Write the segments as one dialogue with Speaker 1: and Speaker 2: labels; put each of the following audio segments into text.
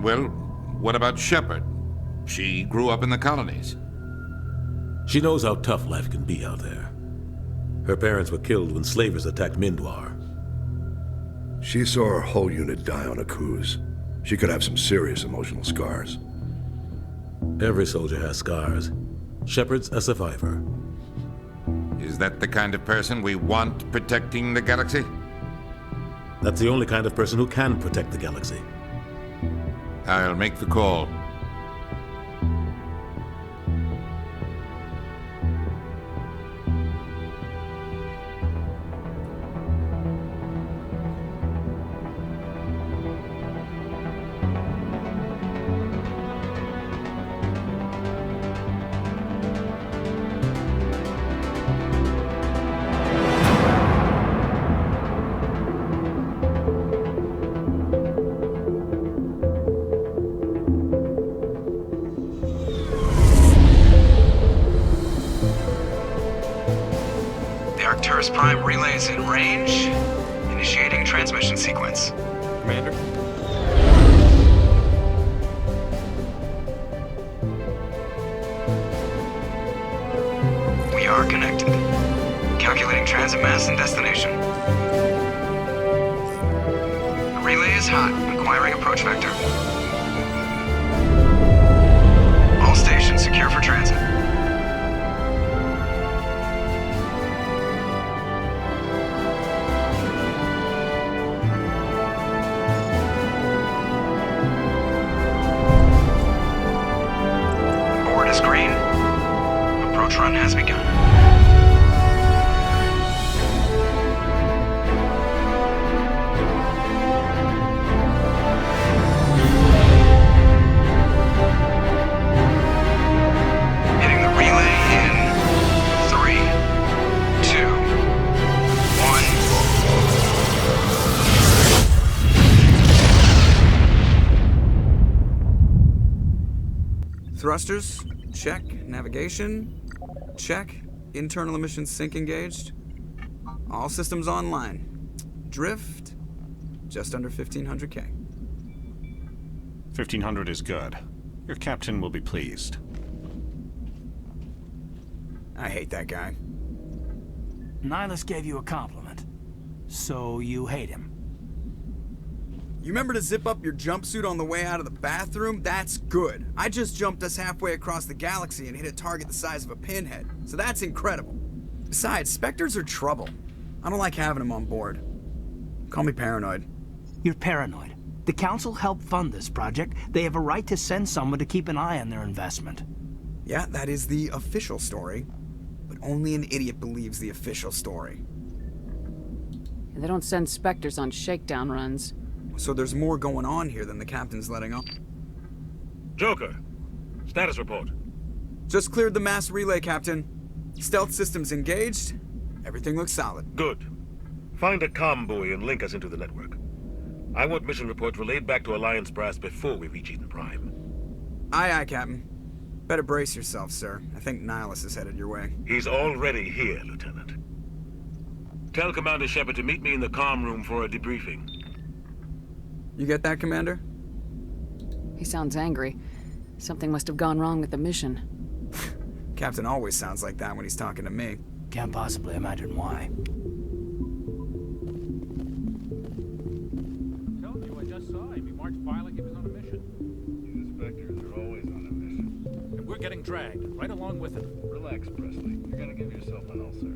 Speaker 1: Well, what about Shepard? She grew up in the colonies.
Speaker 2: She knows how tough life can be out there. Her parents were killed when slavers attacked Mindwar.
Speaker 3: She saw her whole unit die on a cruise. She could have some serious emotional scars.
Speaker 2: Every soldier has scars. Shepard's a survivor.
Speaker 1: Is that the kind of person we want protecting the galaxy?
Speaker 2: That's the only kind of person who can protect the galaxy.
Speaker 1: I'll make the call.
Speaker 4: Prime relays in range. Initiating transmission sequence.
Speaker 5: Commander?
Speaker 4: We are connected. Calculating transit mass and destination. The relay is hot, requiring approach vector. All stations secure for transit. Run has begun. Hitting the relay in 3, 2, 1. Thrusters, check. Navigation, check. Internal emissions sync engaged. All systems online. Drift, just under 1,500 K.
Speaker 5: 1,500 is good. Your captain will be pleased.
Speaker 4: I hate that guy.
Speaker 6: Nihilus gave you a compliment. So you hate him.
Speaker 4: You remember to zip up your jumpsuit on the way out of the bathroom? That's good. I just jumped us halfway across the galaxy and hit a target the size of a pinhead. So that's incredible. Besides, Spectres are trouble. I don't like having them on board. Call me paranoid.
Speaker 6: You're paranoid. The Council helped fund this project. They have a right to send someone to keep an eye on their investment.
Speaker 4: Yeah, that is the official story. But only an idiot believes the official story.
Speaker 7: They don't send Spectres on shakedown runs.
Speaker 4: So there's more going on here than the captain's letting on.
Speaker 8: Joker, status report.
Speaker 4: Just cleared the mass relay, Captain. Stealth systems engaged. Everything looks solid.
Speaker 8: Good. Find a comm buoy and link us into the network. I want mission reports relayed back to Alliance brass before we reach Eden Prime.
Speaker 4: Aye, aye, Captain. Better brace yourself, sir. I think Nihilus is headed your way.
Speaker 8: He's already here, Lieutenant. Tell Commander Shepard to meet me in the comm room for a debriefing.
Speaker 4: You get that, Commander?
Speaker 7: He sounds angry. Something must have gone wrong with the mission.
Speaker 4: Captain always sounds like that when he's talking to me.
Speaker 6: Can't possibly imagine why.
Speaker 9: I'm telling you, I just saw him. He marched by like he was on a mission.
Speaker 10: These inspectors are always on a mission.
Speaker 9: And we're getting dragged, right along with him.
Speaker 10: Relax, Presley. You're gonna give yourself an ulcer.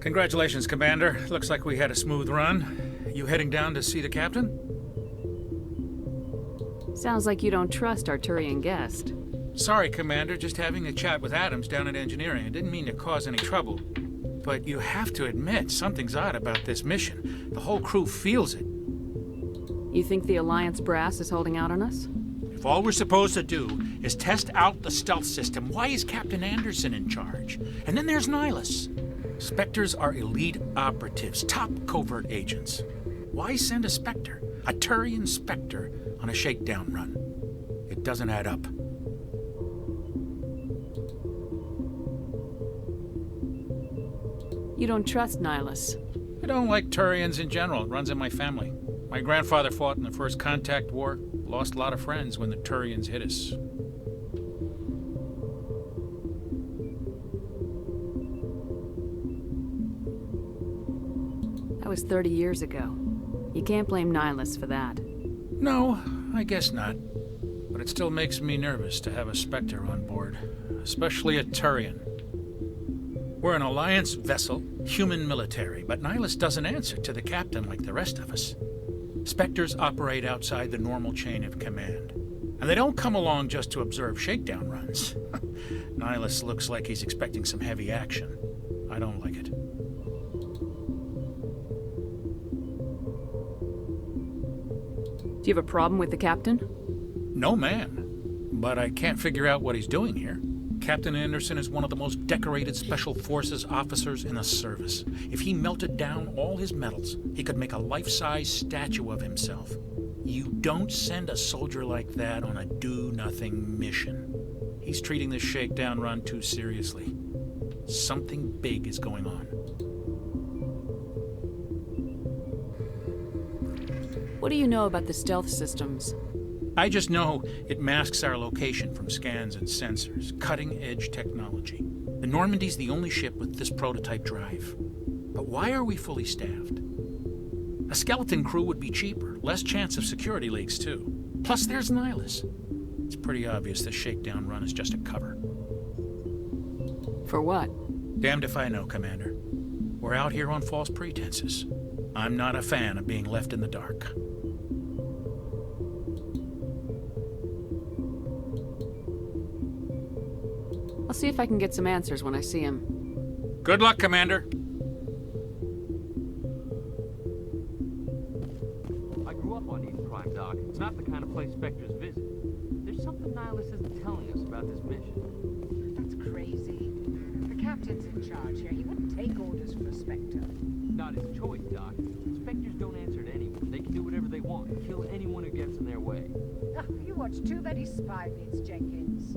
Speaker 9: Congratulations, Commander. Looks like we had a smooth run. You heading down to see the captain?
Speaker 7: Sounds like you don't trust our Turian guest.
Speaker 9: Sorry, Commander. Just having a chat with Adams down at engineering. I didn't mean to cause any trouble. But you have to admit, something's odd about this mission. The whole crew feels it.
Speaker 7: You think the Alliance brass is holding out on us?
Speaker 9: If all we're supposed to do is test out the stealth system, why is Captain Anderson in charge? And then there's Nihilus. Spectres are elite operatives, top covert agents. Why send a Spectre, a Turian Spectre, on a shakedown run? It doesn't add up.
Speaker 7: You don't trust Nihilus.
Speaker 9: I don't like Turians in general. It runs in my family. My grandfather fought in the First Contact War. Lost a lot of friends when the Turians hit us.
Speaker 7: That was 30 years ago. You can't blame Nihilus for that.
Speaker 9: No, I guess not. But it still makes me nervous to have a Spectre on board. Especially a Turian. We're an Alliance vessel, human military, but Nihilus doesn't answer to the captain like the rest of us. Spectres operate outside the normal chain of command. And they don't come along just to observe shakedown runs. Nihilus looks like he's expecting some heavy action. I don't like it.
Speaker 7: Do you have a problem with the captain?
Speaker 9: No, ma'am. But I can't figure out what he's doing here. Captain Anderson is one of the most decorated Special Forces officers in the service. If he melted down all his medals, he could make a life-size statue of himself. You don't send a soldier like that on a do-nothing mission. He's treating this shakedown run too seriously. Something big is going on.
Speaker 7: What do you know about the stealth systems?
Speaker 9: I just know it masks our location from scans and sensors. Cutting-edge technology. The Normandy's the only ship with this prototype drive. But why are we fully staffed? A skeleton crew would be cheaper. Less chance of security leaks, too. Plus, there's Nihilus. It's pretty obvious this shakedown run is just a cover.
Speaker 7: For what?
Speaker 9: Damned if I know, Commander. We're out here on false pretenses. I'm not a fan of being left in the dark.
Speaker 7: I'll see if I can get some answers when I see him.
Speaker 9: Good luck, Commander.
Speaker 11: I grew up on Eden Prime, Doc. It's not the kind of place Spectres visit. There's something Nihilus isn't telling us about this mission.
Speaker 12: That's crazy. The captain's in charge here. He wouldn't take orders from a Spectre.
Speaker 11: Not his choice, Doc. Spectres don't answer to anyone. They can do whatever they want, kill anyone who gets in their way.
Speaker 12: Oh, you watch too many spy beats, Jenkins.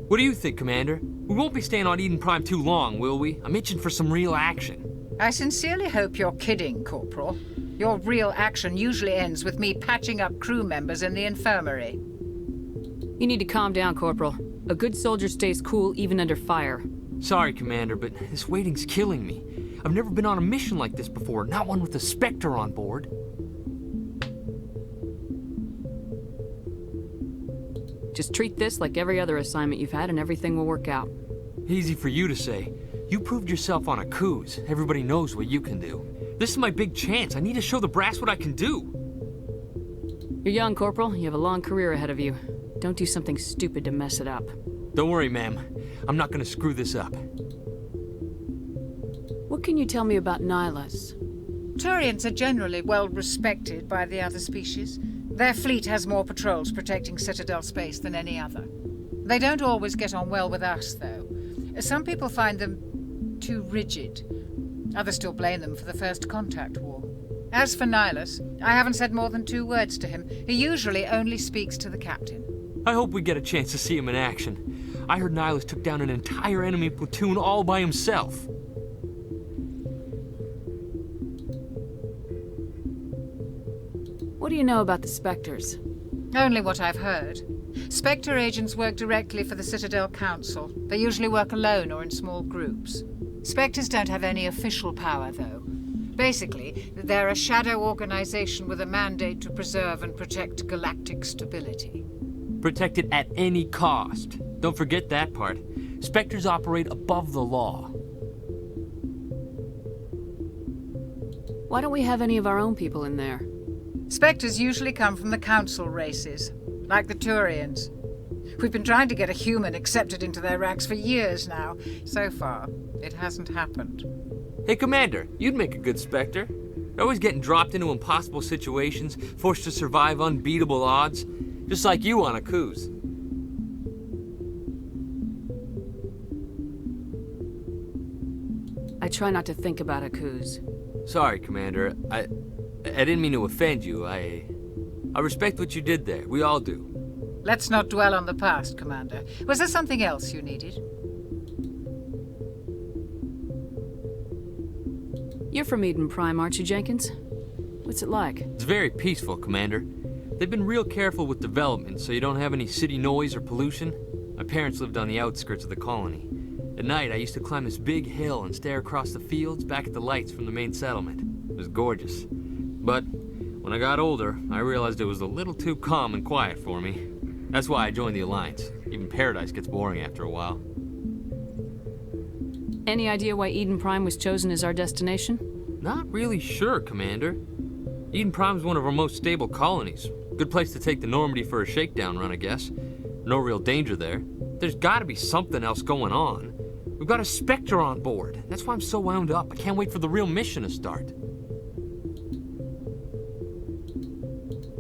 Speaker 11: What do you think, Commander? We won't be staying on Eden Prime too long, will we? I'm itching for some real action.
Speaker 12: I sincerely hope you're kidding, Corporal. Your real action usually ends with me patching up crew members in the infirmary.
Speaker 7: You need to calm down, Corporal. A good soldier stays cool even under fire.
Speaker 11: Sorry, Commander, but this waiting's killing me. I've never been on a mission like this before, not one with a Spectre on board.
Speaker 7: Just treat this like every other assignment you've had and everything will work out.
Speaker 11: Easy for you to say. You proved yourself on a cruise. Everybody knows what you can do. This is my big chance. I need to show the brass what I can do.
Speaker 7: You're young, Corporal. You have a long career ahead of you. Don't do something stupid to mess it up.
Speaker 11: Don't worry, ma'am. I'm not gonna screw this up.
Speaker 7: What can you tell me about Nihilus?
Speaker 12: Turians are generally well respected by the other species. Their fleet has more patrols protecting Citadel space than any other. They don't always get on well with us, though. Some people find them too rigid. Others still blame them for the First Contact War. As for Nihilus, I haven't said more than 2 words to him. He usually only speaks to the captain.
Speaker 11: I hope we get a chance to see him in action. I heard Nihilus took down an entire enemy platoon all by himself.
Speaker 7: What do you know about the Spectres?
Speaker 12: Only what I've heard. Spectre agents work directly for the Citadel Council. They usually work alone or in small groups. Spectres don't have any official power, though. Basically, they're a shadow organization with a mandate to preserve and protect galactic stability.
Speaker 11: Protect it at any cost. Don't forget that part. Spectres operate above the law.
Speaker 7: Why don't we have any of our own people in there?
Speaker 12: Spectres usually come from the Council races, like the Turians. We've been trying to get a human accepted into their ranks for years now. So far, it hasn't happened.
Speaker 11: Hey, Commander, you'd make a good Spectre. You're always getting dropped into impossible situations, forced to survive unbeatable odds, just like you on a cruise.
Speaker 7: I try not to think about Akuz.
Speaker 11: Sorry, Commander. I didn't mean to offend you. I respect what you did there. We all do.
Speaker 12: Let's not dwell on the past, Commander. Was there something else you needed?
Speaker 7: You're from Eden Prime, aren't you, Jenkins? What's it like?
Speaker 11: It's very peaceful, Commander. They've been real careful with development, so you don't have any city noise or pollution. My parents lived on the outskirts of the colony. At night, I used to climb this big hill and stare across the fields back at the lights from the main settlement. It was gorgeous. But when I got older, I realized it was a little too calm and quiet for me. That's why I joined the Alliance. Even Paradise gets boring after a while.
Speaker 7: Any idea why Eden Prime was chosen as our destination?
Speaker 11: Not really sure, Commander. Eden Prime's one of our most stable colonies. Good place to take the Normandy for a shakedown run, I guess. No real danger there. There's gotta be something else going on. We've got a Spectre on board. That's why I'm so wound up. I can't wait for the real mission to start.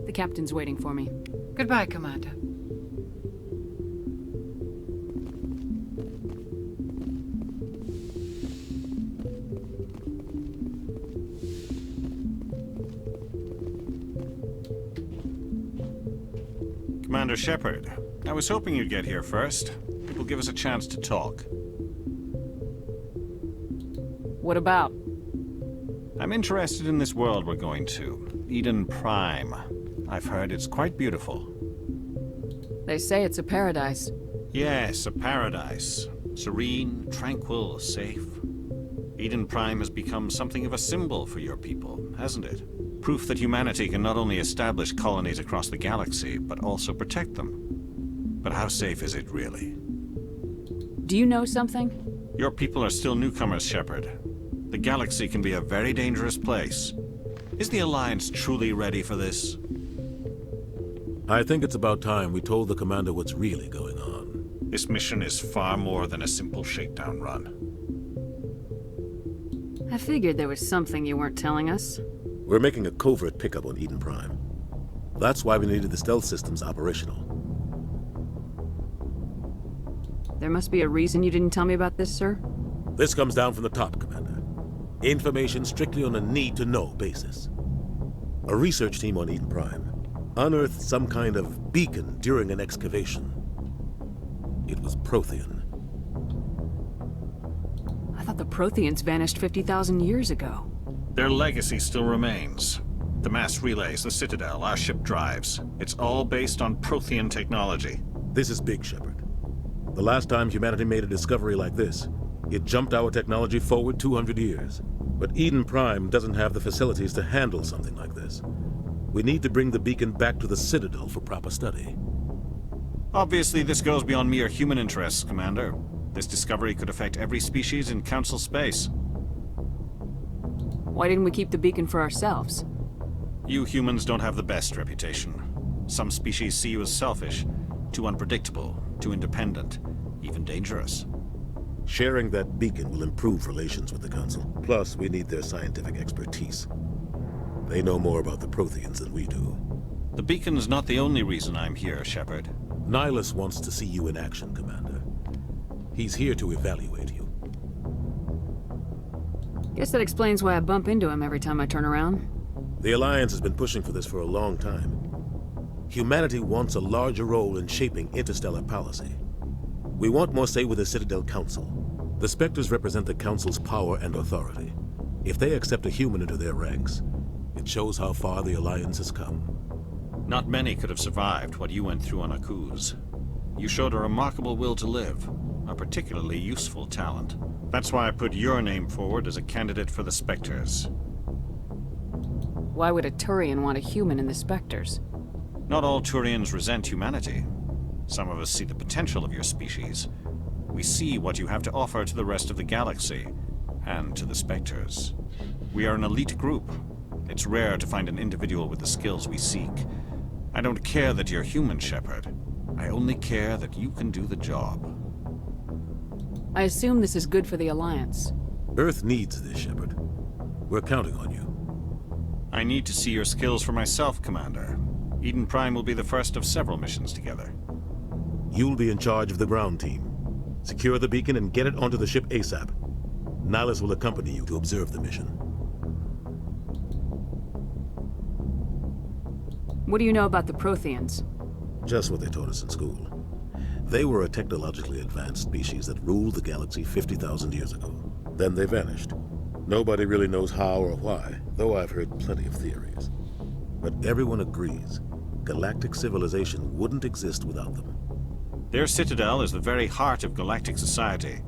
Speaker 7: The captain's waiting for me.
Speaker 12: Goodbye, Commander.
Speaker 5: Commander Shepard, I was hoping you'd get here first. It will give us a chance to talk.
Speaker 7: What about?
Speaker 5: I'm interested in this world we're going to, Eden Prime. I've heard it's quite beautiful.
Speaker 7: They say it's a paradise.
Speaker 5: Yes, a paradise. Serene, tranquil, safe. Eden Prime has become something of a symbol for your people, hasn't it? Proof that humanity can not only establish colonies across the galaxy, but also protect them. But how safe is it really?
Speaker 7: Do you know something?
Speaker 5: Your people are still newcomers, Shepard. The galaxy can be a very dangerous place. Is the Alliance truly ready for this?
Speaker 2: I think it's about time we told the Commander what's really going on.
Speaker 5: This mission is far more than a simple shakedown run.
Speaker 7: I figured there was something you weren't telling us.
Speaker 2: We're making a covert pickup on Eden Prime. That's why we needed the stealth systems operational.
Speaker 7: There must be a reason you didn't tell me about this, sir?
Speaker 2: This comes down from the top, Commander. Information strictly on a need-to-know basis. A research team on Eden Prime unearthed some kind of beacon during an excavation. It was Prothean.
Speaker 7: I thought the Protheans vanished 50,000 years ago.
Speaker 5: Their legacy still remains. The mass relays, the Citadel, our ship drives. It's all based on Prothean technology.
Speaker 2: This is big, Shepard. The last time humanity made a discovery like this, it jumped our technology forward 200 years. But Eden Prime doesn't have the facilities to handle something like this. We need to bring the beacon back to the Citadel for proper study.
Speaker 5: Obviously, this goes beyond mere human interests, Commander. This discovery could affect every species in Council space.
Speaker 7: Why didn't we keep the beacon for ourselves?
Speaker 5: You humans don't have the best reputation. Some species see you as selfish, too unpredictable, too independent, even dangerous.
Speaker 2: Sharing that beacon will improve relations with the Council. Plus, we need their scientific expertise. They know more about the Protheans than we do.
Speaker 5: The beacon's not the only reason I'm here, Shepard.
Speaker 2: Nihilus wants to see you in action, Commander. He's here to evaluate you.
Speaker 7: Guess that explains why I bump into him every time I turn around.
Speaker 2: The Alliance has been pushing for this for a long time. Humanity wants a larger role in shaping interstellar policy. We want more say with the Citadel Council. The Spectres represent the Council's power and authority. If they accept a human into their ranks, it shows how far the Alliance has come.
Speaker 5: Not many could have survived what you went through on Akuz. You showed a remarkable will to live, a particularly useful talent. That's why I put your name forward as a candidate for the Spectres.
Speaker 7: Why would a Turian want a human in the Spectres?
Speaker 5: Not all Turians resent humanity. Some of us see the potential of your species. We see what you have to offer to the rest of the galaxy, and to the Spectres. We are an elite group. It's rare to find an individual with the skills we seek. I don't care that you're human, Shepard. I only care that you can do the job.
Speaker 7: I assume this is good for the Alliance.
Speaker 2: Earth needs this, Shepard. We're counting on you.
Speaker 5: I need to see your skills for myself, Commander. Eden Prime will be the first of several missions together.
Speaker 2: You'll be in charge of the ground team. Secure the beacon and get it onto the ship ASAP. Nihilus will accompany you to observe the mission.
Speaker 7: What do you know about the Protheans?
Speaker 2: Just what they taught us in school. They were a technologically advanced species that ruled the galaxy 50,000 years ago. Then they vanished. Nobody really knows how or why, though I've heard plenty of theories. But everyone agrees, galactic civilization wouldn't exist without them.
Speaker 5: Their citadel is the very heart of galactic society,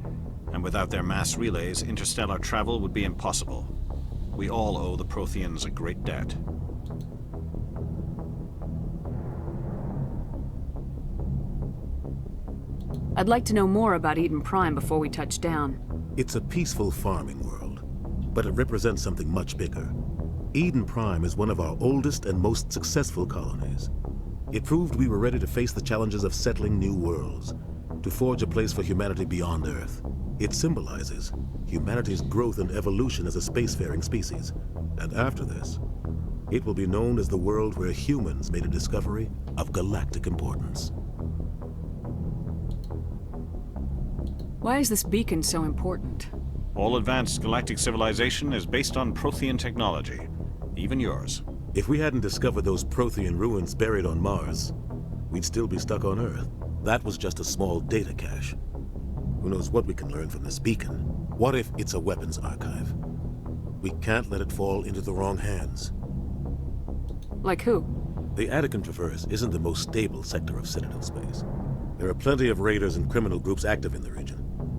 Speaker 5: and without their mass relays, interstellar travel would be impossible. We all owe the Protheans a great debt.
Speaker 7: I'd like to know more about Eden Prime before we touch down.
Speaker 2: It's a peaceful farming world, but it represents something much bigger. Eden Prime is one of our oldest and most successful colonies. It proved we were ready to face the challenges of settling new worlds, to forge a place for humanity beyond Earth. It symbolizes humanity's growth and evolution as a spacefaring species. And after this, it will be known as the world where humans made a discovery of galactic importance.
Speaker 7: Why is this beacon so important?
Speaker 5: All advanced galactic civilization is based on Prothean technology, even yours.
Speaker 2: If we hadn't discovered those Prothean ruins buried on Mars, we'd still be stuck on Earth. That was just a small data cache. Who knows what we can learn from this beacon? What if it's a weapons archive? We can't let it fall into the wrong hands.
Speaker 7: Like who?
Speaker 2: The Attican Traverse isn't the most stable sector of Citadel space. There are plenty of raiders and criminal groups active in the region.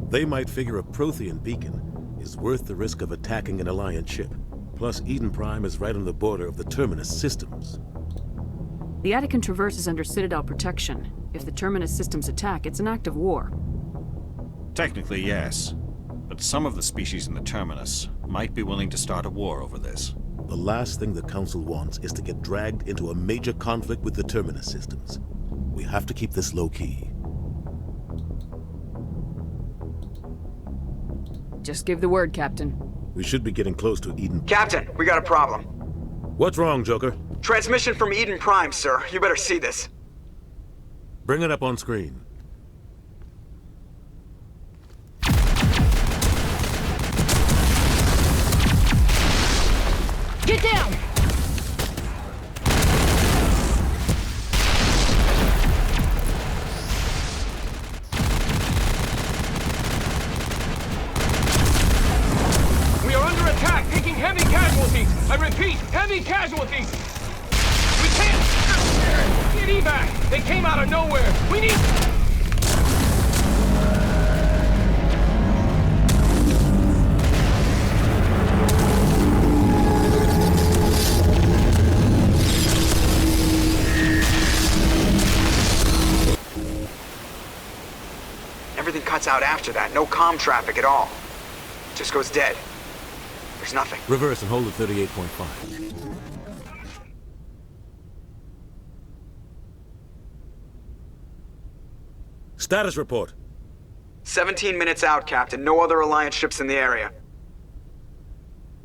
Speaker 2: They might figure a Prothean beacon is worth the risk of attacking an Alliance ship. Plus, Eden Prime is right on the border of the Terminus systems.
Speaker 7: The Attican Traverse is under Citadel protection. If the Terminus systems attack, it's an act of war.
Speaker 5: Technically, yes. But some of the species in the Terminus might be willing to start a war over this.
Speaker 2: The last thing the Council wants is to get dragged into a major conflict with the Terminus systems. We have to keep this low-key.
Speaker 7: Just give the word, Captain.
Speaker 2: We should be getting close to Eden.
Speaker 4: Captain, we got a problem.
Speaker 2: What's wrong, Joker?
Speaker 4: Transmission from Eden Prime, sir. You better see this.
Speaker 2: Bring it up on screen.
Speaker 7: Get down!
Speaker 13: We are under attack, taking heavy casualties. I repeat, heavy casualties. We can't get evac. They came out of nowhere. We need...
Speaker 4: Everything cuts out after that. No comm traffic at all. Just goes dead. There's nothing.
Speaker 2: Reverse and hold at 38.5. Status report.
Speaker 4: 17 minutes out, Captain. No other Alliance ships in the area.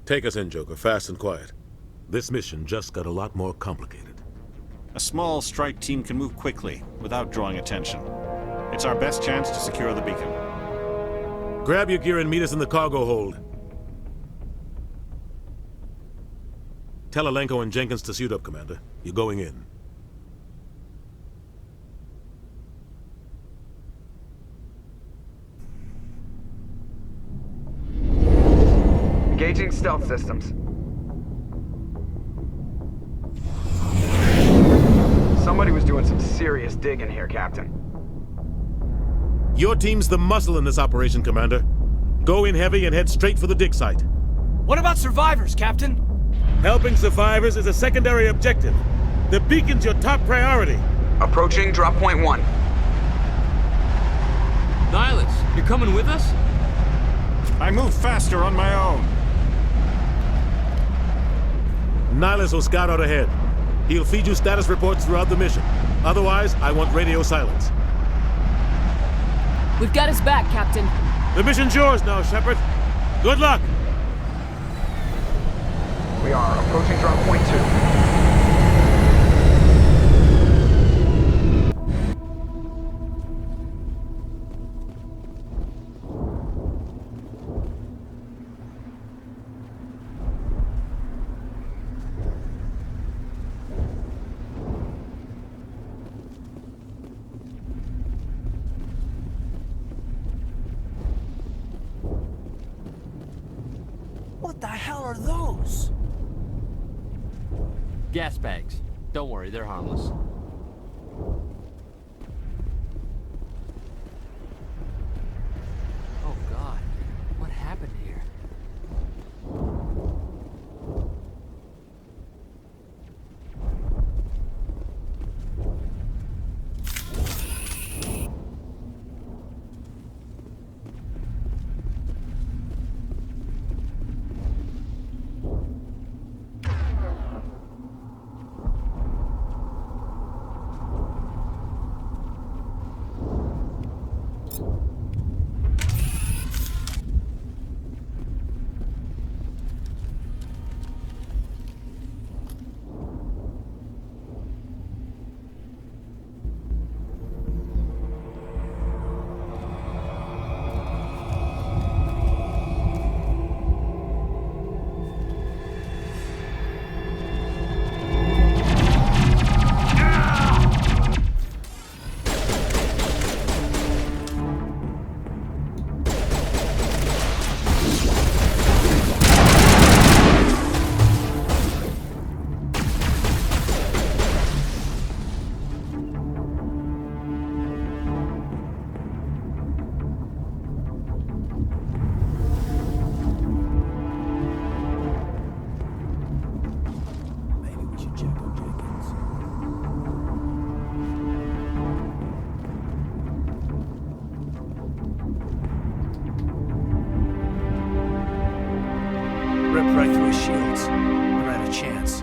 Speaker 2: Take us in, Joker, fast and quiet. This mission just got a lot more complicated.
Speaker 5: A small strike team can move quickly, without drawing attention. It's our best chance to secure the beacon.
Speaker 2: Grab your gear and meet us in the cargo hold. Tell Alenko and Jenkins to suit up, Commander. You're going in.
Speaker 4: Engaging stealth systems. Somebody was doing some serious digging here, Captain.
Speaker 2: Your team's the muscle in this operation, Commander. Go in heavy and head straight for the dig site.
Speaker 13: What about survivors, Captain?
Speaker 2: Helping survivors is a secondary objective. The beacon's your top priority.
Speaker 4: Approaching drop point 1.
Speaker 11: Nihilus, you're coming with us?
Speaker 5: I move faster on my own.
Speaker 2: Nihilus will scout out ahead. He'll feed you status reports throughout the mission. Otherwise, I want radio silence.
Speaker 7: We've got his back, Captain.
Speaker 2: The mission's yours now, Shepard. Good luck!
Speaker 4: We are approaching drop point 2.
Speaker 6: the hell are those?
Speaker 11: Gas bags. Don't worry, they're harmless. Oh God, what happened here?
Speaker 6: Right through his shields. Never had a chance.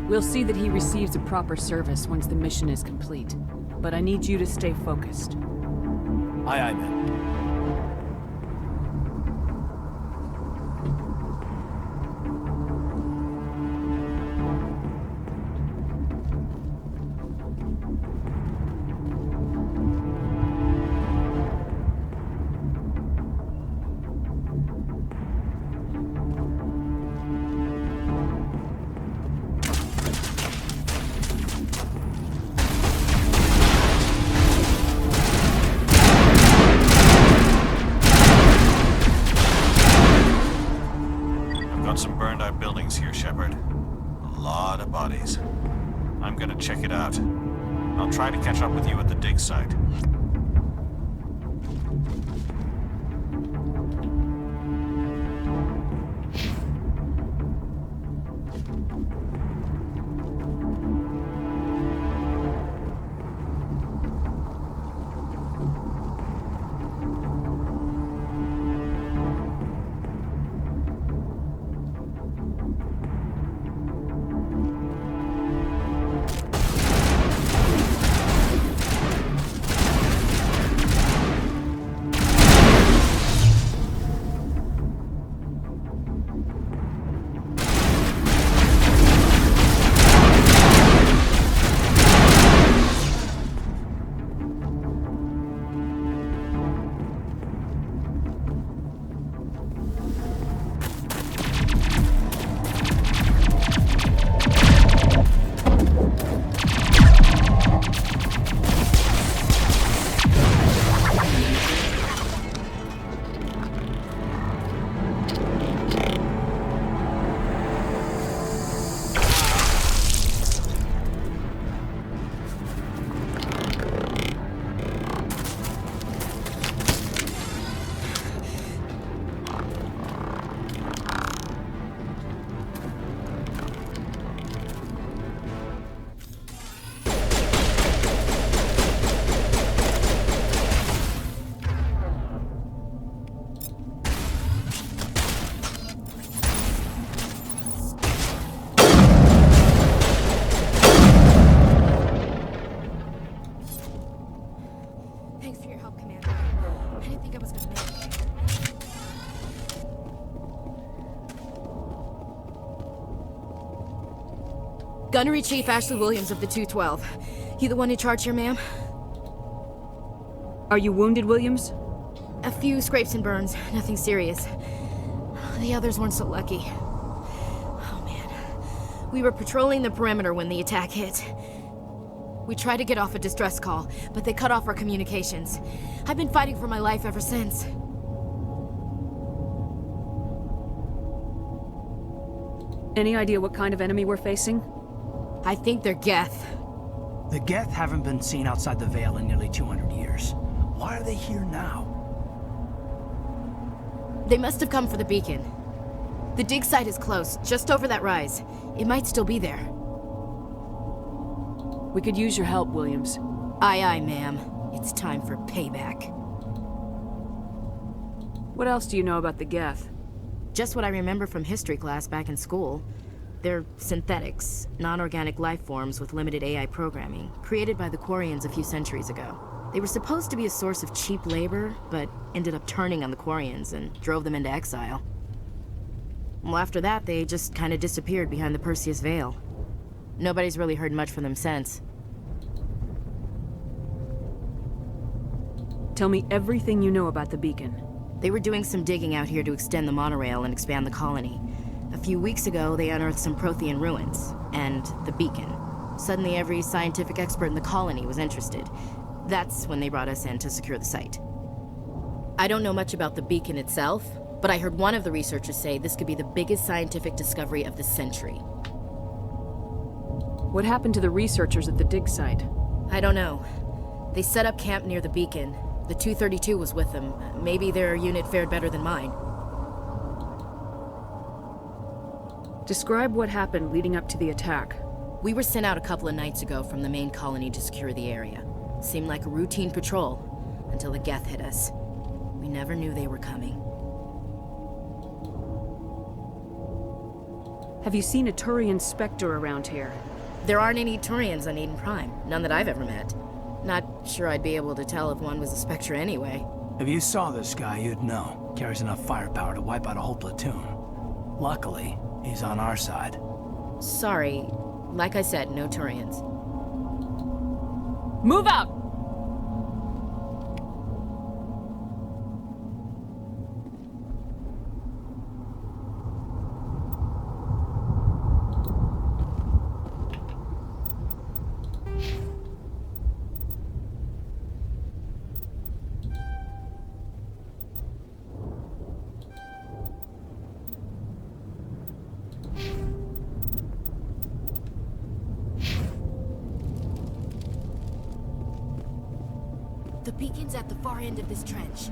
Speaker 7: We'll see that he receives a proper service once the mission is complete. But I need you to stay focused.
Speaker 6: Aye, aye, ma'am.
Speaker 5: Some burned out buildings here, Shepard. A lot of bodies. I'm gonna check it out. I'll try to catch up with you at the dig site.
Speaker 14: Gunnery Chief Ashley Williams of the 212. You the one in charge here, ma'am?
Speaker 7: Are you wounded, Williams?
Speaker 14: A few scrapes and burns, nothing serious. The others weren't so lucky. Oh man. We were patrolling the perimeter when the attack hit. We tried to get off a distress call, but they cut off our communications. I've been fighting for my life ever since.
Speaker 7: Any idea what kind of enemy we're facing?
Speaker 14: I think they're Geth.
Speaker 6: The Geth haven't been seen outside the Veil in nearly 200 years. Why are they here now?
Speaker 14: They must have come for the beacon. The dig site is close, just over that rise. It might still be there.
Speaker 7: We could use your help, Williams.
Speaker 14: Aye, aye, ma'am. It's time for payback.
Speaker 7: What else do you know about the Geth?
Speaker 14: Just what I remember from history class back in school. They're synthetics, non-organic life forms with limited AI programming, created by the Quarians a few centuries ago. They were supposed to be a source of cheap labor, but ended up turning on the Quarians and drove them into exile. Well, after that, they just kind of disappeared behind the Perseus Veil. Nobody's really heard much from them since.
Speaker 7: Tell me everything you know about the beacon.
Speaker 14: They were doing some digging out here to extend the monorail and expand the colony. A few weeks ago, they unearthed some Prothean ruins, and the beacon. Suddenly, every scientific expert in the colony was interested. That's when they brought us in to secure the site. I don't know much about the beacon itself, but I heard one of the researchers say this could be the biggest scientific discovery of the century.
Speaker 7: What happened to the researchers at the dig site?
Speaker 14: I don't know. They set up camp near the beacon. The 232 was with them. Maybe their unit fared better than mine.
Speaker 7: Describe what happened leading up to the attack.
Speaker 14: We were sent out a couple of nights ago from the main colony to secure the area. Seemed like a routine patrol, until the Geth hit us. We never knew they were coming.
Speaker 7: Have you seen a Turian Spectre around here?
Speaker 14: There aren't any Turians on Eden Prime. None that I've ever met. Not sure I'd be able to tell if one was a Spectre anyway.
Speaker 6: If you saw this guy, you'd know. Carries enough firepower to wipe out a whole platoon. Luckily, he's on our side.
Speaker 14: Sorry. Like I said, no Turians.
Speaker 7: Move out!
Speaker 14: The beacon's at the far end of this trench.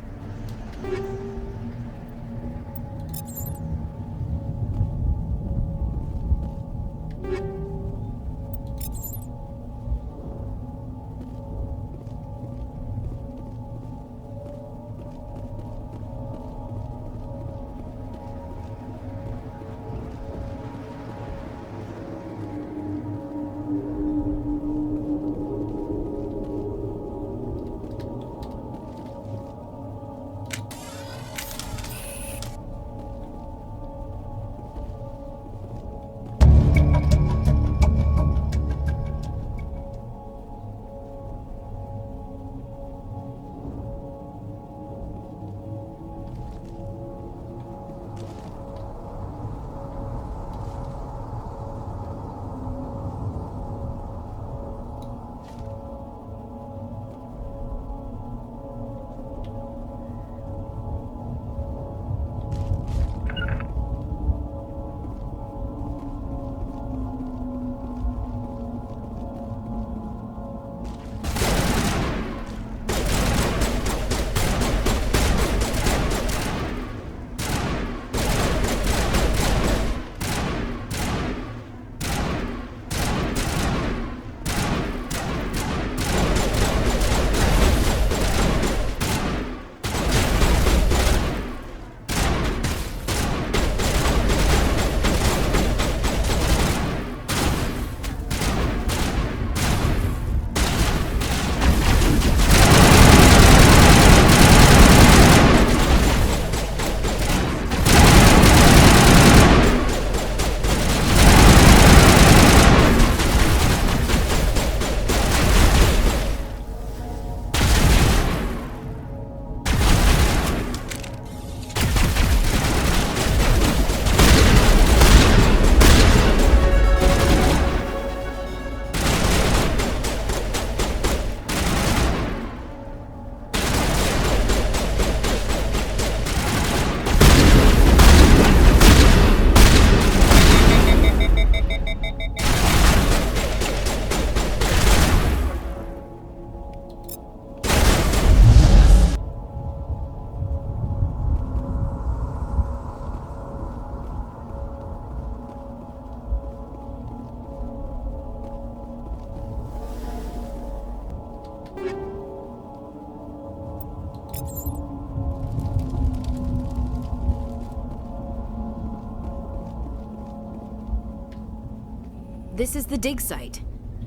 Speaker 14: This is the dig site.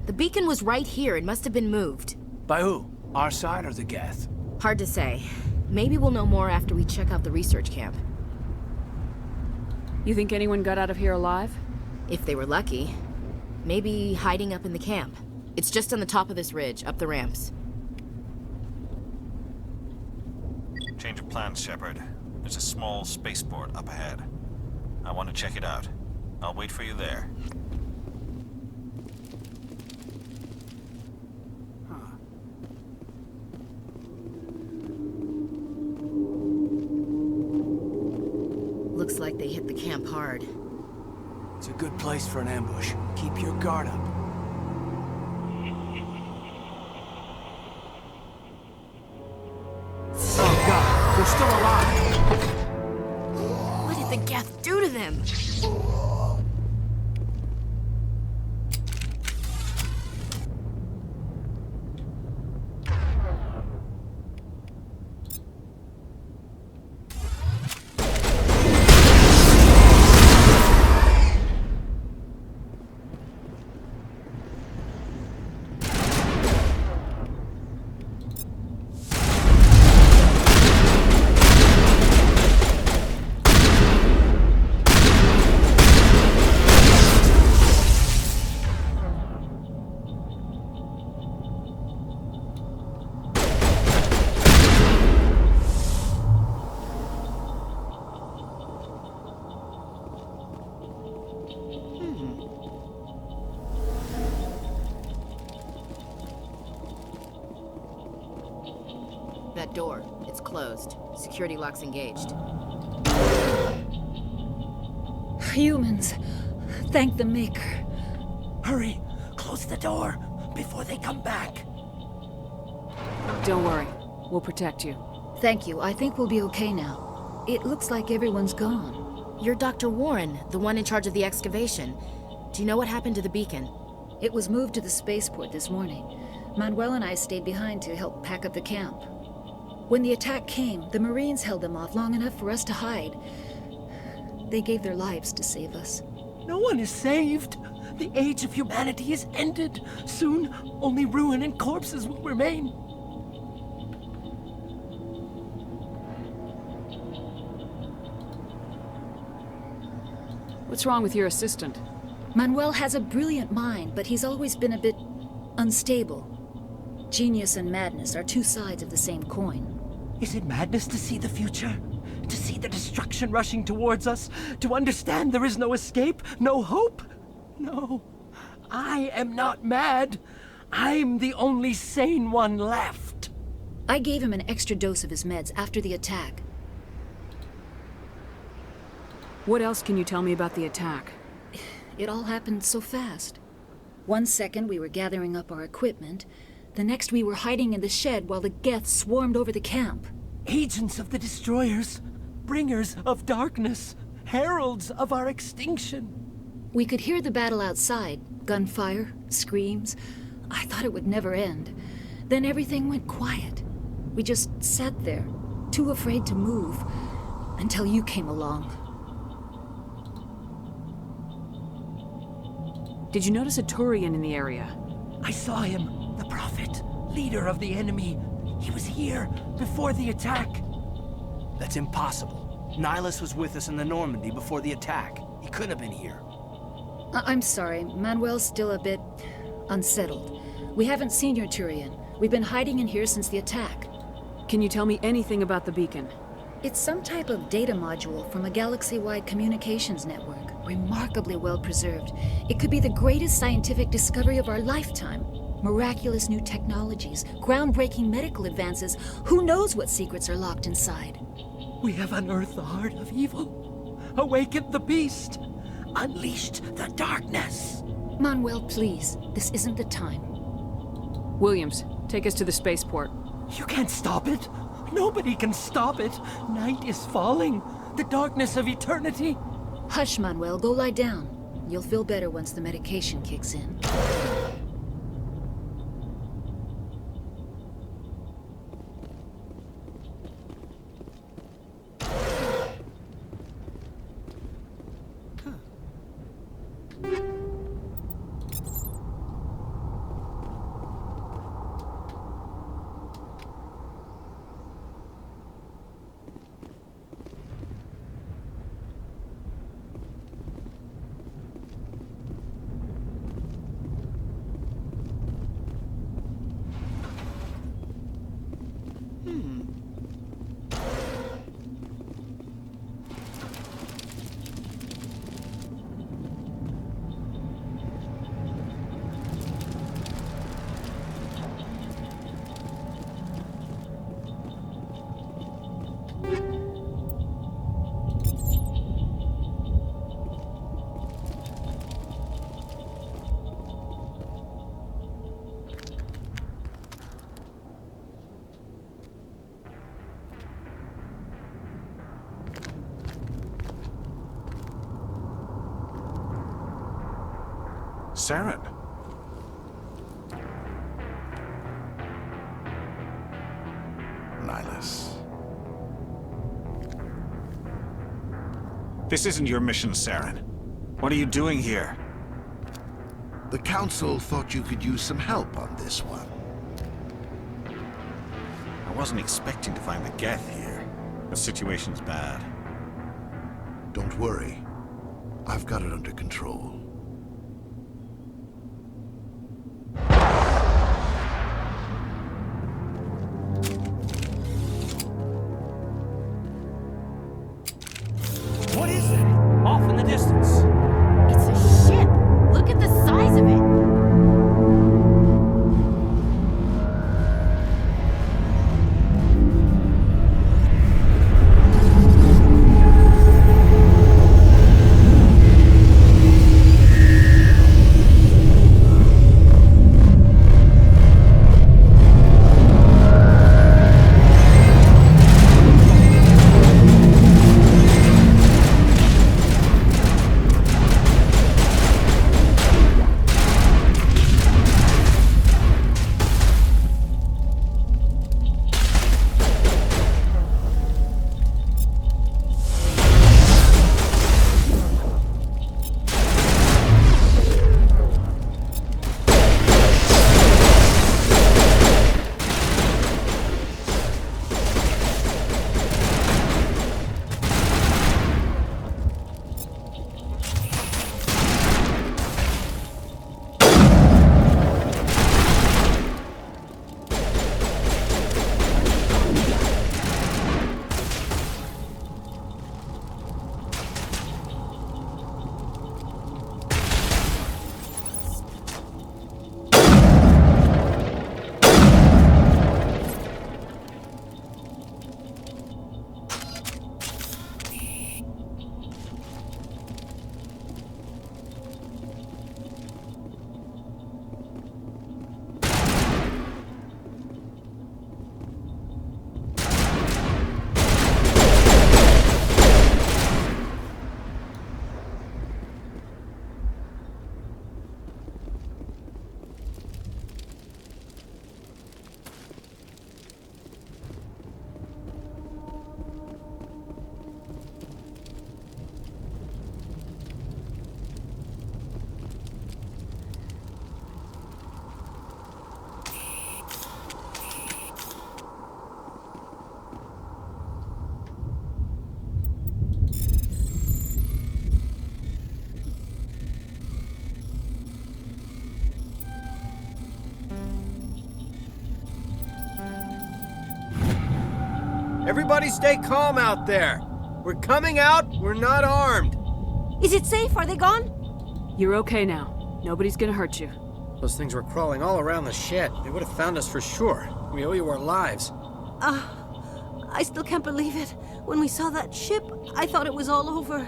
Speaker 14: The beacon was right here. It must have been moved.
Speaker 6: By who? Our side or the Geth?
Speaker 14: Hard to say. Maybe we'll know more after we check out the research camp.
Speaker 7: You think anyone got out of here alive?
Speaker 14: If they were lucky. Maybe hiding up in the camp. It's just on the top of this ridge, up the ramps.
Speaker 5: Change of plans, Shepard. There's a small spaceport up ahead. I want to check it out. I'll wait for you there.
Speaker 14: Looks like they hit the camp hard.
Speaker 6: It's a good place for an ambush. Keep your guard up. Oh god, they're still alive!
Speaker 14: What did the Geth do to them? That door, it's closed. Security lock's engaged.
Speaker 15: Humans, thank the Maker.
Speaker 6: Hurry, close the door before they come back.
Speaker 7: Don't worry, we'll protect you.
Speaker 15: Thank you, I think we'll be okay now. It looks like everyone's gone.
Speaker 14: You're Dr. Warren, the one in charge of the excavation. Do you know what happened to the beacon?
Speaker 15: It was moved to the spaceport this morning. Manuel and I stayed behind to help pack up the camp. When the attack came, the Marines held them off long enough for us to hide. They gave their lives to save us.
Speaker 16: No one is saved. The age of humanity is ended. Soon, only ruin and corpses will remain.
Speaker 7: What's wrong with your assistant?
Speaker 15: Manuel has a brilliant mind, but he's always been a bit unstable. Genius and madness are two sides of the same coin.
Speaker 16: Is it madness to see the future? To see the destruction rushing towards us? To understand there is no escape? No hope? No. I am not mad. I'm the only sane one left.
Speaker 15: I gave him an extra dose of his meds after the attack.
Speaker 7: What else can you tell me about the attack?
Speaker 15: It all happened so fast. 1 second we were gathering up our equipment. The next we were hiding in the shed while the Geth swarmed over the camp.
Speaker 16: Agents of the destroyers, bringers of darkness, heralds of our extinction.
Speaker 15: We could hear the battle outside. Gunfire, screams. I thought it would never end. Then everything went quiet. We just sat there, too afraid to move, until you came along.
Speaker 7: Did you notice a Turian in the area?
Speaker 16: I saw him. The Prophet, leader of the enemy. He was here before the attack.
Speaker 6: That's impossible. Nihilus was with us in the Normandy before the attack. He couldn't have been here.
Speaker 15: I'm sorry. Manuel's still a bit unsettled. We haven't seen your Turian. We've been hiding in here since the attack.
Speaker 7: Can you tell me anything about the beacon?
Speaker 15: It's some type of data module from a galaxy-wide communications network. Remarkably well preserved. It could be the greatest scientific discovery of our lifetime. Miraculous new technologies, groundbreaking medical advances. Who knows what secrets are locked inside?
Speaker 16: We have unearthed the heart of evil, awakened the beast, unleashed the darkness.
Speaker 15: Manuel, please. This isn't the time.
Speaker 7: Williams, take us to the spaceport.
Speaker 16: You can't stop it. Nobody can stop it. Night is falling. The darkness of eternity.
Speaker 15: Hush, Manuel. Go lie down. You'll feel better once the medication kicks in.
Speaker 5: Saren.
Speaker 17: Nihilus.
Speaker 5: This isn't your mission, Saren. What are you doing here?
Speaker 17: The Council thought you could use some help on this one.
Speaker 5: I wasn't expecting to find the Geth here. The situation's bad.
Speaker 17: Don't worry. I've got it under control.
Speaker 6: What is it? Off in the distance.
Speaker 14: It's a ship. Look at the size of it.
Speaker 16: Everybody stay calm out there. We're coming out, we're not armed.
Speaker 14: Is it safe? Are they gone?
Speaker 7: You're okay now. Nobody's gonna hurt you.
Speaker 16: Those things were crawling all around the shed. They would have found us for sure. We owe you our lives.
Speaker 14: I still can't believe it. When we saw that ship, I thought it was all over.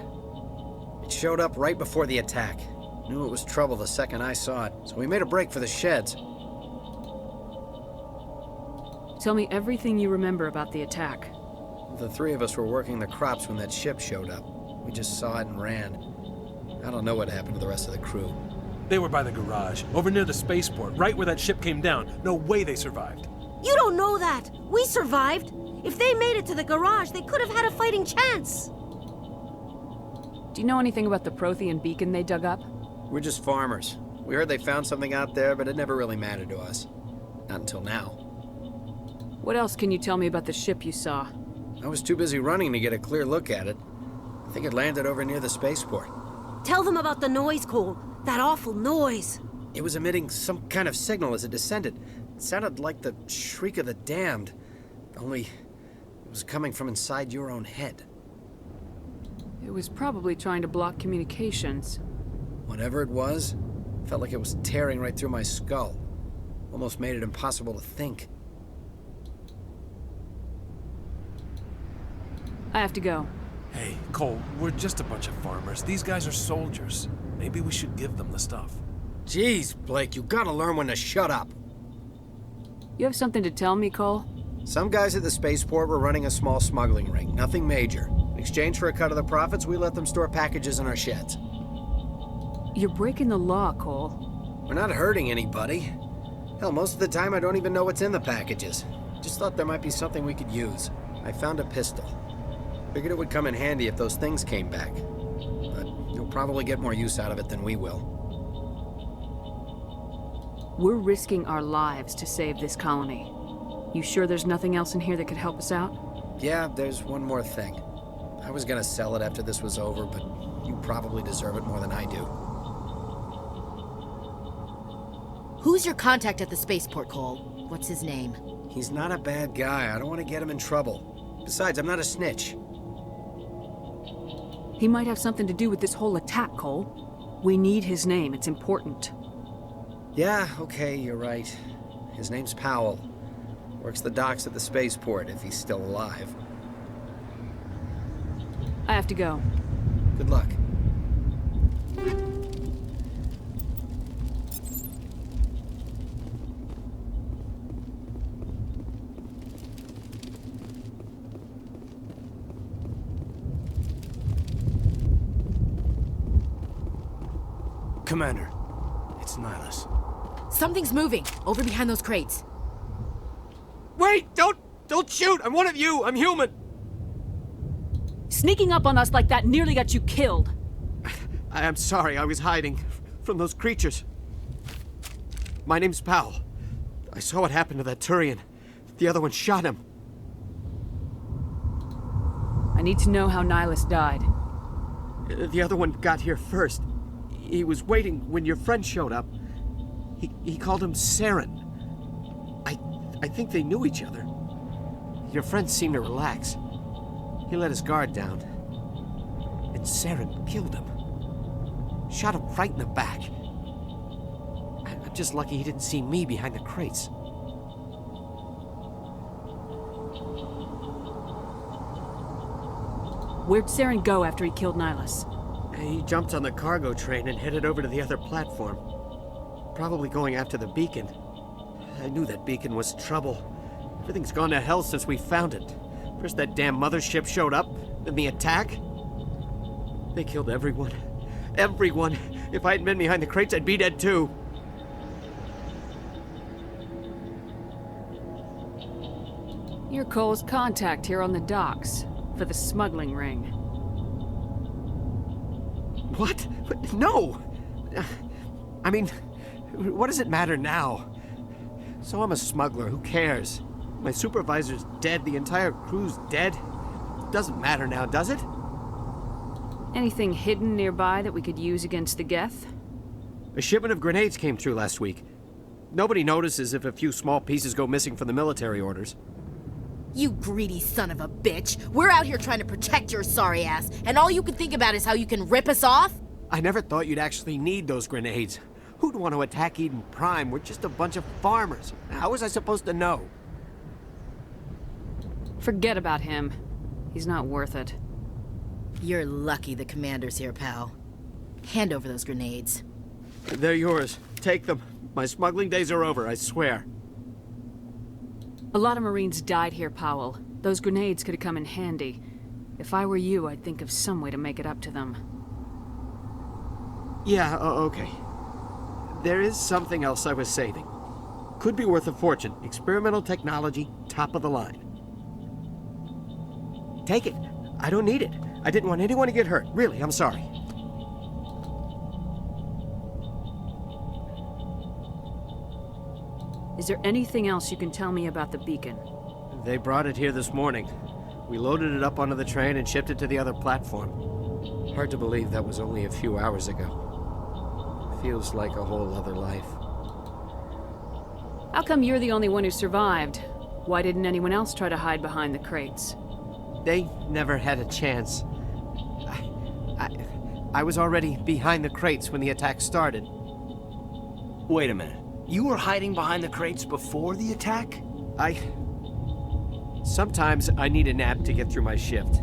Speaker 16: It showed up right before the attack. Knew it was trouble the second I saw it, so we made a break for the sheds.
Speaker 7: Tell me everything you remember about the attack.
Speaker 16: The three of us were working the crops when that ship showed up. We just saw it and ran. I don't know what happened to the rest of the crew.
Speaker 18: They were by the garage, over near the spaceport, right where that ship came down. No way they survived.
Speaker 14: You don't know that. We survived. If they made it to the garage, they could have had a fighting chance.
Speaker 7: Do you know anything about the Prothean beacon they dug up?
Speaker 16: We're just farmers. We heard they found something out there, but it never really mattered to us. Not until now.
Speaker 7: What else can you tell me about the ship you saw?
Speaker 16: I was too busy running to get a clear look at it. I think it landed over near the spaceport.
Speaker 14: Tell them about the noise, Cole. That awful noise.
Speaker 16: It was emitting some kind of signal as it descended. It sounded like the shriek of the damned. Only it was coming from inside your own head.
Speaker 7: It was probably trying to block communications.
Speaker 16: Whatever it was, felt like it was tearing right through my skull. Almost made it impossible to think.
Speaker 7: I have to go.
Speaker 18: Hey, Cole, we're just a bunch of farmers. These guys are soldiers. Maybe we should give them the stuff.
Speaker 16: Jeez, Blake, you gotta learn when to shut up.
Speaker 7: You have something to tell me, Cole?
Speaker 16: Some guys at the spaceport were running a small smuggling ring, nothing major. In exchange for a cut of the profits, we let them store packages in our sheds.
Speaker 7: You're breaking the law, Cole.
Speaker 19: We're not hurting anybody. Hell, most of the time I don't even know what's in the packages. Just thought there might be something we could use. I found a pistol. Figured it would come in handy if those things came back. But you'll probably get more use out of it than we will.
Speaker 7: We're risking our lives to save this colony. You sure there's nothing else in here that could help us out?
Speaker 19: Yeah, there's one more thing. I was gonna sell it after this was over, but you probably deserve it more than I do.
Speaker 14: Who's your contact at the spaceport, Cole? What's his name?
Speaker 19: He's not a bad guy. I don't want to get him in trouble. Besides, I'm not a snitch.
Speaker 7: He might have something to do with this whole attack, Cole. We need his name. It's important.
Speaker 19: Yeah, okay, you're right. His name's Powell. Works the docks at the spaceport, if he's still alive.
Speaker 7: I have to go.
Speaker 19: Good luck.
Speaker 18: Commander, it's Nihilus.
Speaker 14: Something's moving, over behind those crates.
Speaker 16: Wait! Don't shoot! I'm one of you! I'm human!
Speaker 7: Sneaking up on us like that nearly got you killed.
Speaker 16: I'm sorry, I was hiding from those creatures. My name's Powell. I saw what happened to that Turian. The other one shot him.
Speaker 7: I need to know how Nihilus died.
Speaker 16: The other one got here first. He was waiting when your friend showed up. He called him Saren. I think they knew each other. Your friend seemed to relax. He let his guard down. And Saren killed him. Shot him right in the back. I'm just lucky he didn't see me behind the crates.
Speaker 7: Where'd Saren go after he killed Nihilus?
Speaker 16: He jumped on the cargo train and headed over to the other platform. Probably going after the beacon. I knew that beacon was trouble. Everything's gone to hell since we found it. First that damn mothership showed up, then the attack. They killed everyone. Everyone! If I hadn't been behind the crates, I'd be dead too.
Speaker 7: You're Cole's contact here on the docks for the smuggling ring.
Speaker 16: What? No! I mean, what does it matter now? So I'm a smuggler, who cares? My supervisor's dead, the entire crew's dead. Doesn't matter now, does it?
Speaker 7: Anything hidden nearby that we could use against the Geth?
Speaker 16: A shipment of grenades came through last week. Nobody notices if a few small pieces go missing from the military orders.
Speaker 14: You greedy son of a bitch! We're out here trying to protect your sorry ass, and all you can think about is how you can rip us off?
Speaker 16: I never thought you'd actually need those grenades. Who'd want to attack Eden Prime? We're just a bunch of farmers. How was I supposed to know?
Speaker 7: Forget about him. He's not worth it.
Speaker 14: You're lucky the commander's here, pal. Hand over those grenades.
Speaker 16: They're yours. Take them. My smuggling days are over, I swear.
Speaker 7: A lot of Marines died here, Powell. Those grenades could have come in handy. If I were you, I'd think of some way to make it up to them.
Speaker 16: Yeah, okay. There is something else I was saving. Could be worth a fortune. Experimental technology, top of the line. Take it. I don't need it. I didn't want anyone to get hurt. Really, I'm sorry.
Speaker 7: Is there anything else you can tell me about the beacon?
Speaker 16: They brought it here this morning. We loaded it up onto the train and shipped it to the other platform. Hard to believe that was only a few hours ago. Feels like a whole other life.
Speaker 7: How come you're the only one who survived? Why didn't anyone else try to hide behind the crates?
Speaker 16: They never had a chance. I was already behind the crates when the attack started.
Speaker 6: Wait a minute. You were hiding behind the crates before the attack?
Speaker 16: Sometimes I need a nap to get through my shift.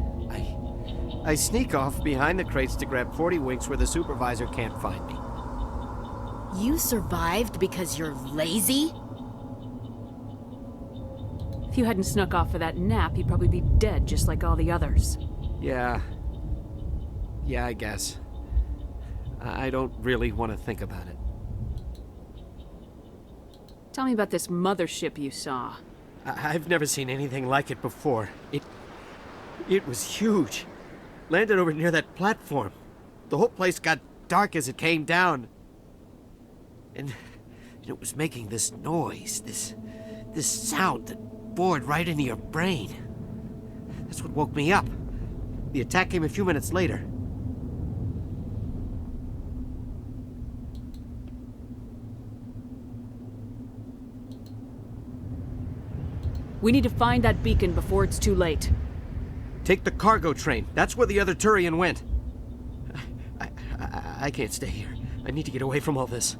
Speaker 16: I sneak off behind the crates to grab 40 winks where the supervisor can't find me.
Speaker 14: You survived because you're lazy?
Speaker 7: If you hadn't snuck off for that nap, you'd probably be dead just like all the others.
Speaker 16: Yeah, I guess. I don't really want to think about it.
Speaker 7: Tell me about this mothership you saw.
Speaker 16: I've never seen anything like it before. It was huge. Landed over near that platform. The whole place got dark as it came down. And it was making this noise, this sound that bored right into your brain. That's what woke me up. The attack came a few minutes later.
Speaker 7: We need to find that beacon before it's too late.
Speaker 16: Take the cargo train. That's where the other Turian went. I can't stay here. I need to get away from all this.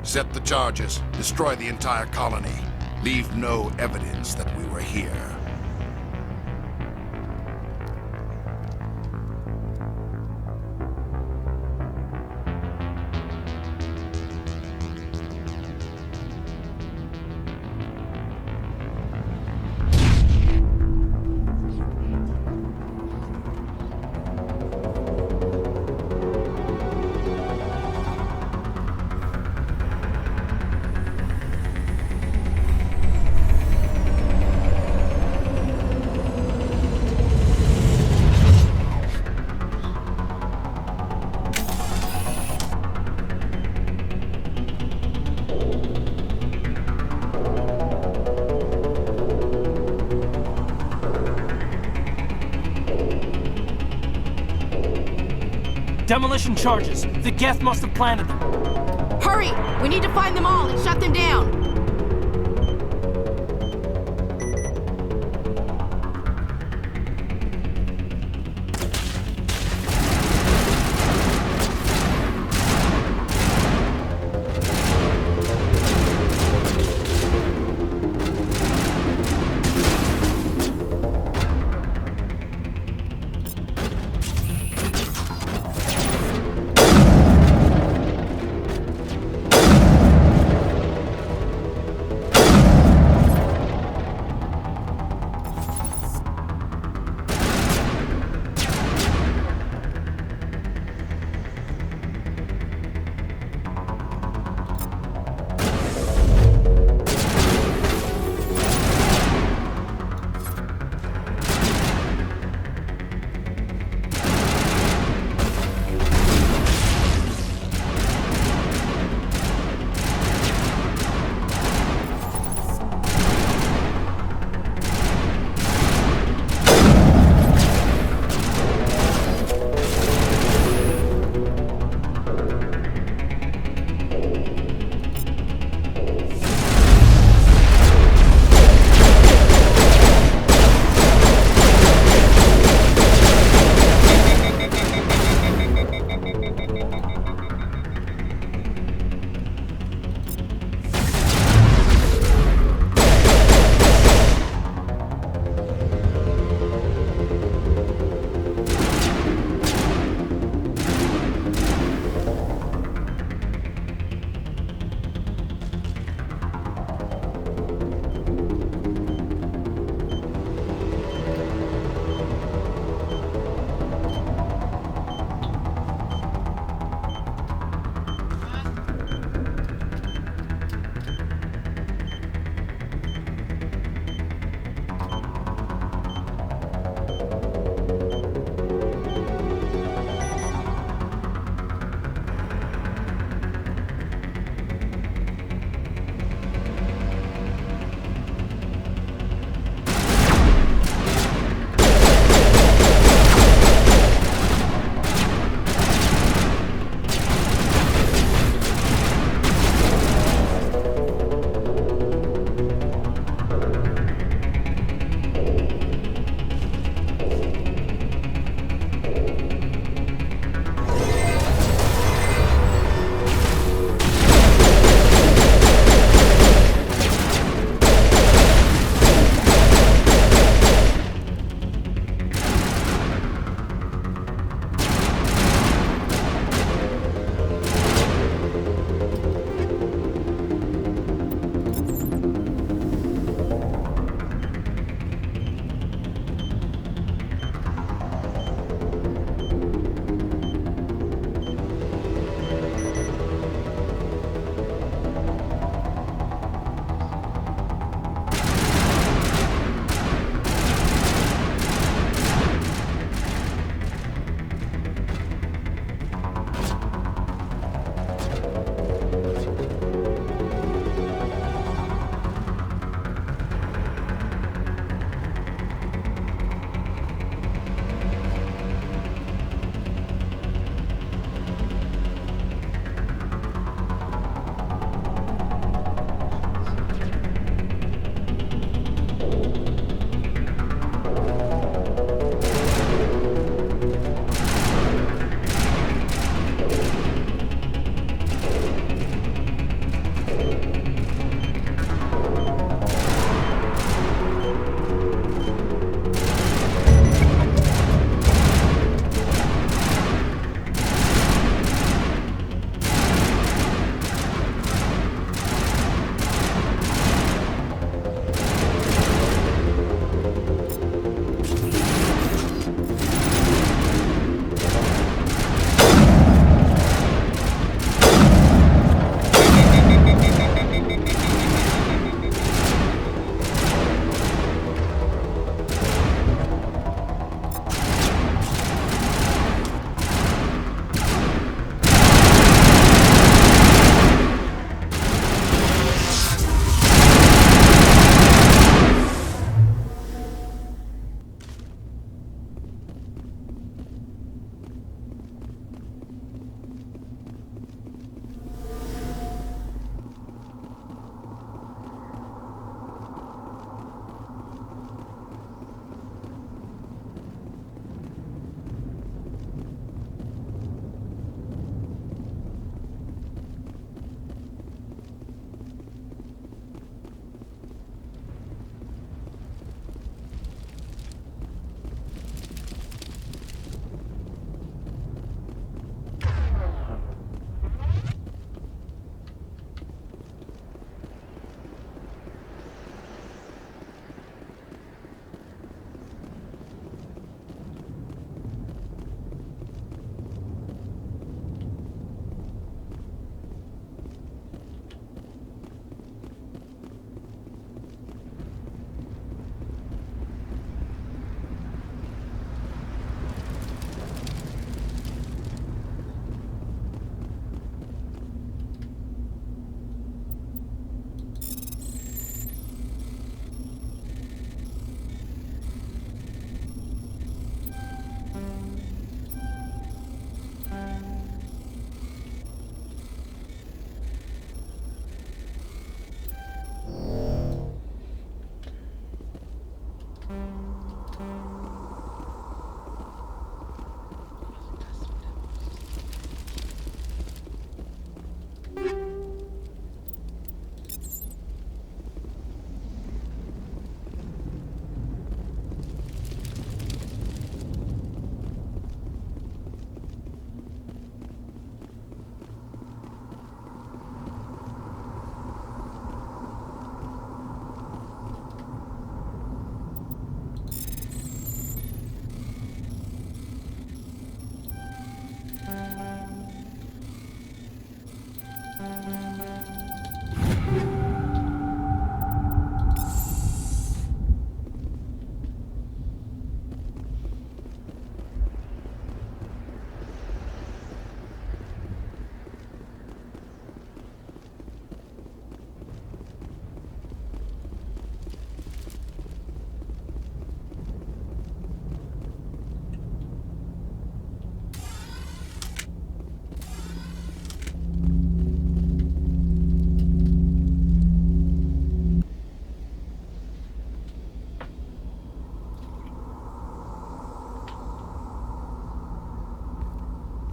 Speaker 17: Set the charges. Destroy the entire colony. Leave no evidence that we were here.
Speaker 6: Demolition charges. The Geth must have planted them.
Speaker 14: Hurry! We need to find them all and shut them down!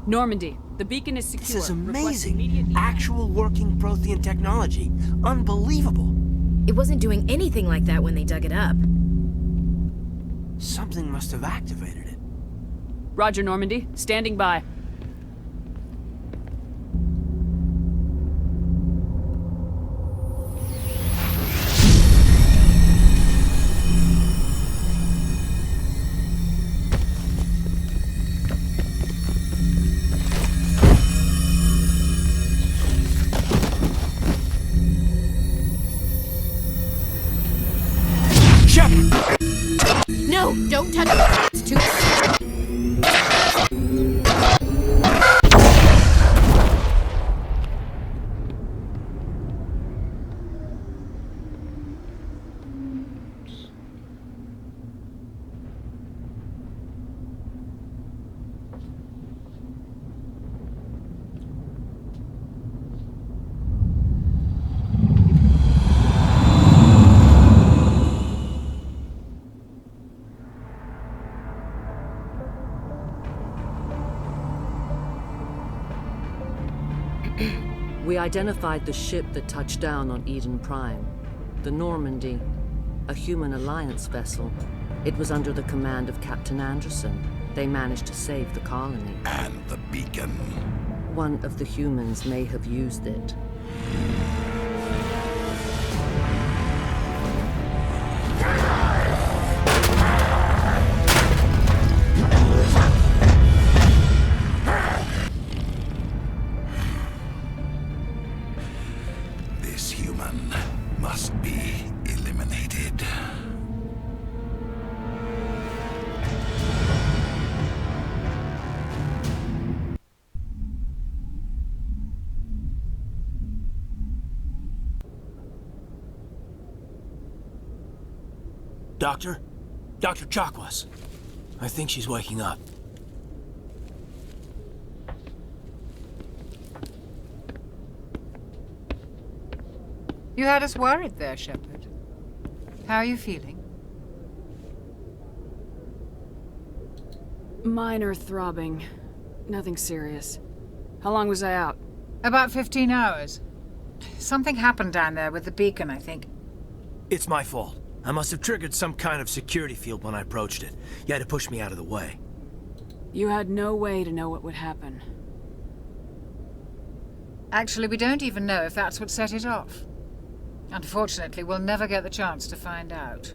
Speaker 7: Normandy, the beacon is secure.
Speaker 6: This is
Speaker 7: Request
Speaker 6: amazing.
Speaker 7: immediate evac.
Speaker 6: Actual working Prothean technology. Unbelievable.
Speaker 14: It wasn't doing anything like that when they dug it up.
Speaker 6: Something must have activated it.
Speaker 7: Roger, Normandy. Standing by.
Speaker 14: No, don't touch it. It's too...
Speaker 20: We identified the ship that touched down on Eden Prime. The Normandy, a human alliance vessel. It was under the command of Captain Anderson. They managed to save the colony.
Speaker 17: And the beacon.
Speaker 20: One of the humans may have used it.
Speaker 17: This human must be eliminated.
Speaker 6: Doctor? Dr. Chakwas. I think she's waking up.
Speaker 12: You had us worried there, Shepard. How are you feeling?
Speaker 7: Minor throbbing. Nothing serious. How long was I out?
Speaker 12: About 15 hours. Something happened down there with the beacon, I think.
Speaker 6: It's my fault. I must have triggered some kind of security field when I approached it. You had to push me out of the way.
Speaker 7: You had no way to know what would happen.
Speaker 12: Actually, we don't even know if that's what set it off. Unfortunately, we'll never get the chance to find out.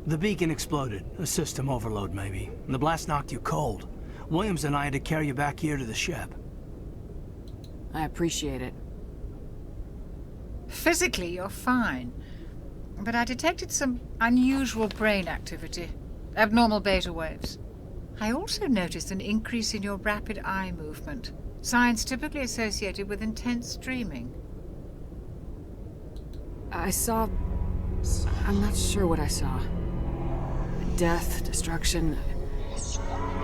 Speaker 6: The beacon exploded. A system overload, maybe. And the blast knocked you cold. Williams and I had to carry you back here to the ship.
Speaker 7: I appreciate it.
Speaker 12: Physically, you're fine. But I detected some unusual brain activity. Abnormal beta waves. I also noticed an increase in your rapid eye movement. Signs typically associated with intense dreaming.
Speaker 7: I saw... I'm not sure what I saw. Death, destruction...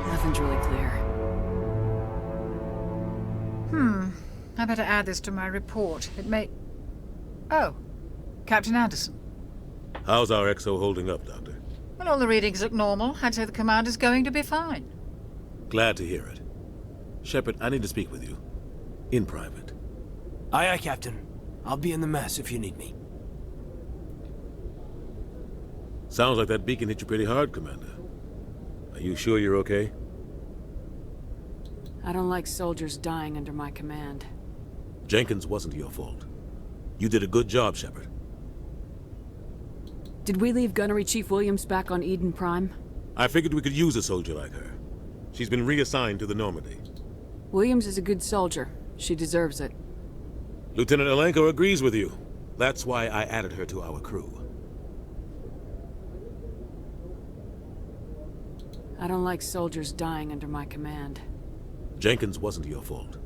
Speaker 7: Nothing's really clear.
Speaker 12: I better add this to my report. It may... Oh, Captain Anderson.
Speaker 2: How's our XO holding up, Doctor?
Speaker 12: Well, all the readings look normal. I'd say the commander's going to be fine.
Speaker 2: Glad to hear it. Shepard, I need to speak with you. In private.
Speaker 6: Aye, aye, Captain. I'll be in the mess if you need me.
Speaker 2: Sounds like that beacon hit you pretty hard, Commander. Are you sure you're okay?
Speaker 7: I don't like soldiers dying under my command.
Speaker 2: Jenkins wasn't your fault. You did a good job, Shepard.
Speaker 7: Did we leave Gunnery Chief Williams back on Eden Prime?
Speaker 2: I figured we could use a soldier like her. She's been reassigned to the Normandy.
Speaker 7: Williams is a good soldier. She deserves it.
Speaker 2: Lieutenant Alenko agrees with you. That's why I added her to our crew.
Speaker 7: I don't like soldiers dying under my command.
Speaker 2: Jenkins wasn't your fault.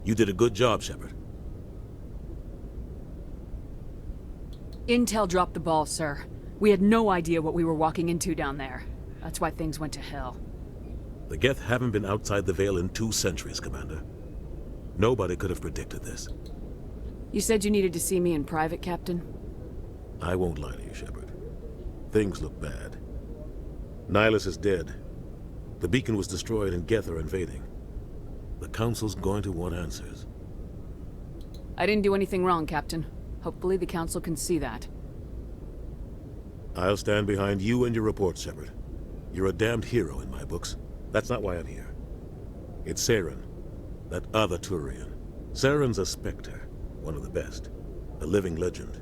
Speaker 2: You did a good job, Shepard.
Speaker 7: Intel dropped the ball, sir. We had no idea what we were walking into down there. That's why things went to hell.
Speaker 2: The Geth haven't been outside the Veil in 2 centuries, Commander. Nobody could have predicted this.
Speaker 7: You said you needed to see me in private, Captain?
Speaker 2: I won't lie to you, Shepard. Things look bad. Nihilus is dead. The beacon was destroyed and Geth are invading. The Council's going to want answers.
Speaker 7: I didn't do anything wrong, Captain. Hopefully the Council can see that.
Speaker 2: I'll stand behind you and your report, Shepard. You're a damned hero in my books. That's not why I'm here. It's Saren, that other Turian. Saren's a Spectre, one of the best, a living legend.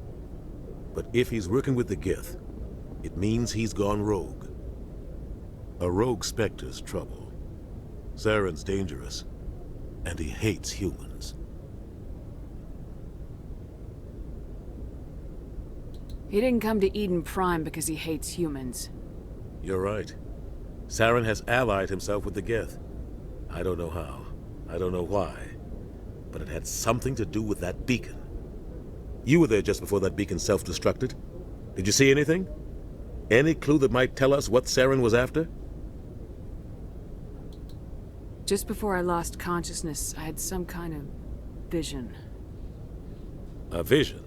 Speaker 2: But if he's working with the Geth, it means he's gone rogue. A rogue Spectre's trouble. Saren's dangerous, and he hates humans.
Speaker 7: He didn't come to Eden Prime because he hates humans.
Speaker 2: You're right. Saren has allied himself with the Geth. I don't know how. I don't know why. But it had something to do with that beacon. You were there just before that beacon self-destructed. Did you see anything? Any clue that might tell us what Saren was after?
Speaker 7: Just before I lost consciousness, I had some kind of vision.
Speaker 2: A vision?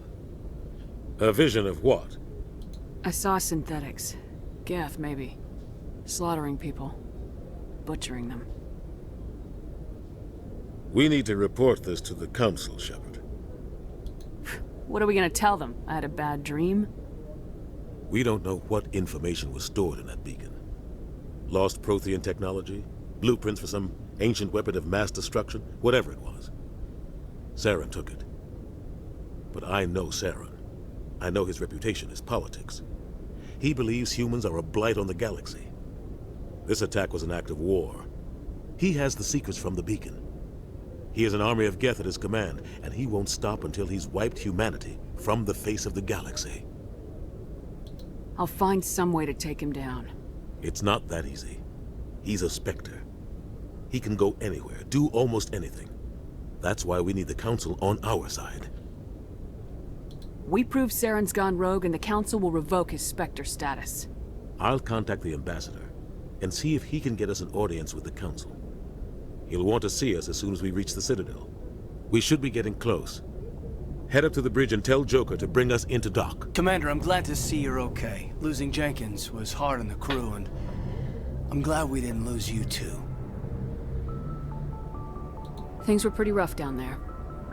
Speaker 2: A vision of what?
Speaker 7: I saw synthetics. Geth, maybe. Slaughtering people. Butchering them.
Speaker 2: We need to report this to the Council, Shepard.
Speaker 7: What are we gonna tell them? I had a bad dream?
Speaker 2: We don't know what information was stored in that beacon. Lost Prothean technology? Blueprints for some ancient weapon of mass destruction? Whatever it was. Saren took it. But I know Saren. I know his reputation is politics. He believes humans are a blight on the galaxy. This attack was an act of war. He has the secrets from the beacon. He has an army of Geth at his command, and he won't stop until he's wiped humanity from the face of the galaxy.
Speaker 7: I'll find some way to take him down.
Speaker 2: It's not that easy. He's a Spectre. He can go anywhere, do almost anything. That's why we need the Council on our side.
Speaker 7: We prove Saren's gone rogue and the Council will revoke his Spectre status.
Speaker 2: I'll contact the Ambassador and see if he can get us an audience with the Council. He'll want to see us as soon as we reach the Citadel. We should be getting close. Head up to the bridge and tell Joker to bring us into dock.
Speaker 6: Commander, I'm glad to see you're okay. Losing Jenkins was hard on the crew, and I'm glad we didn't lose you too.
Speaker 7: Things were pretty rough down there.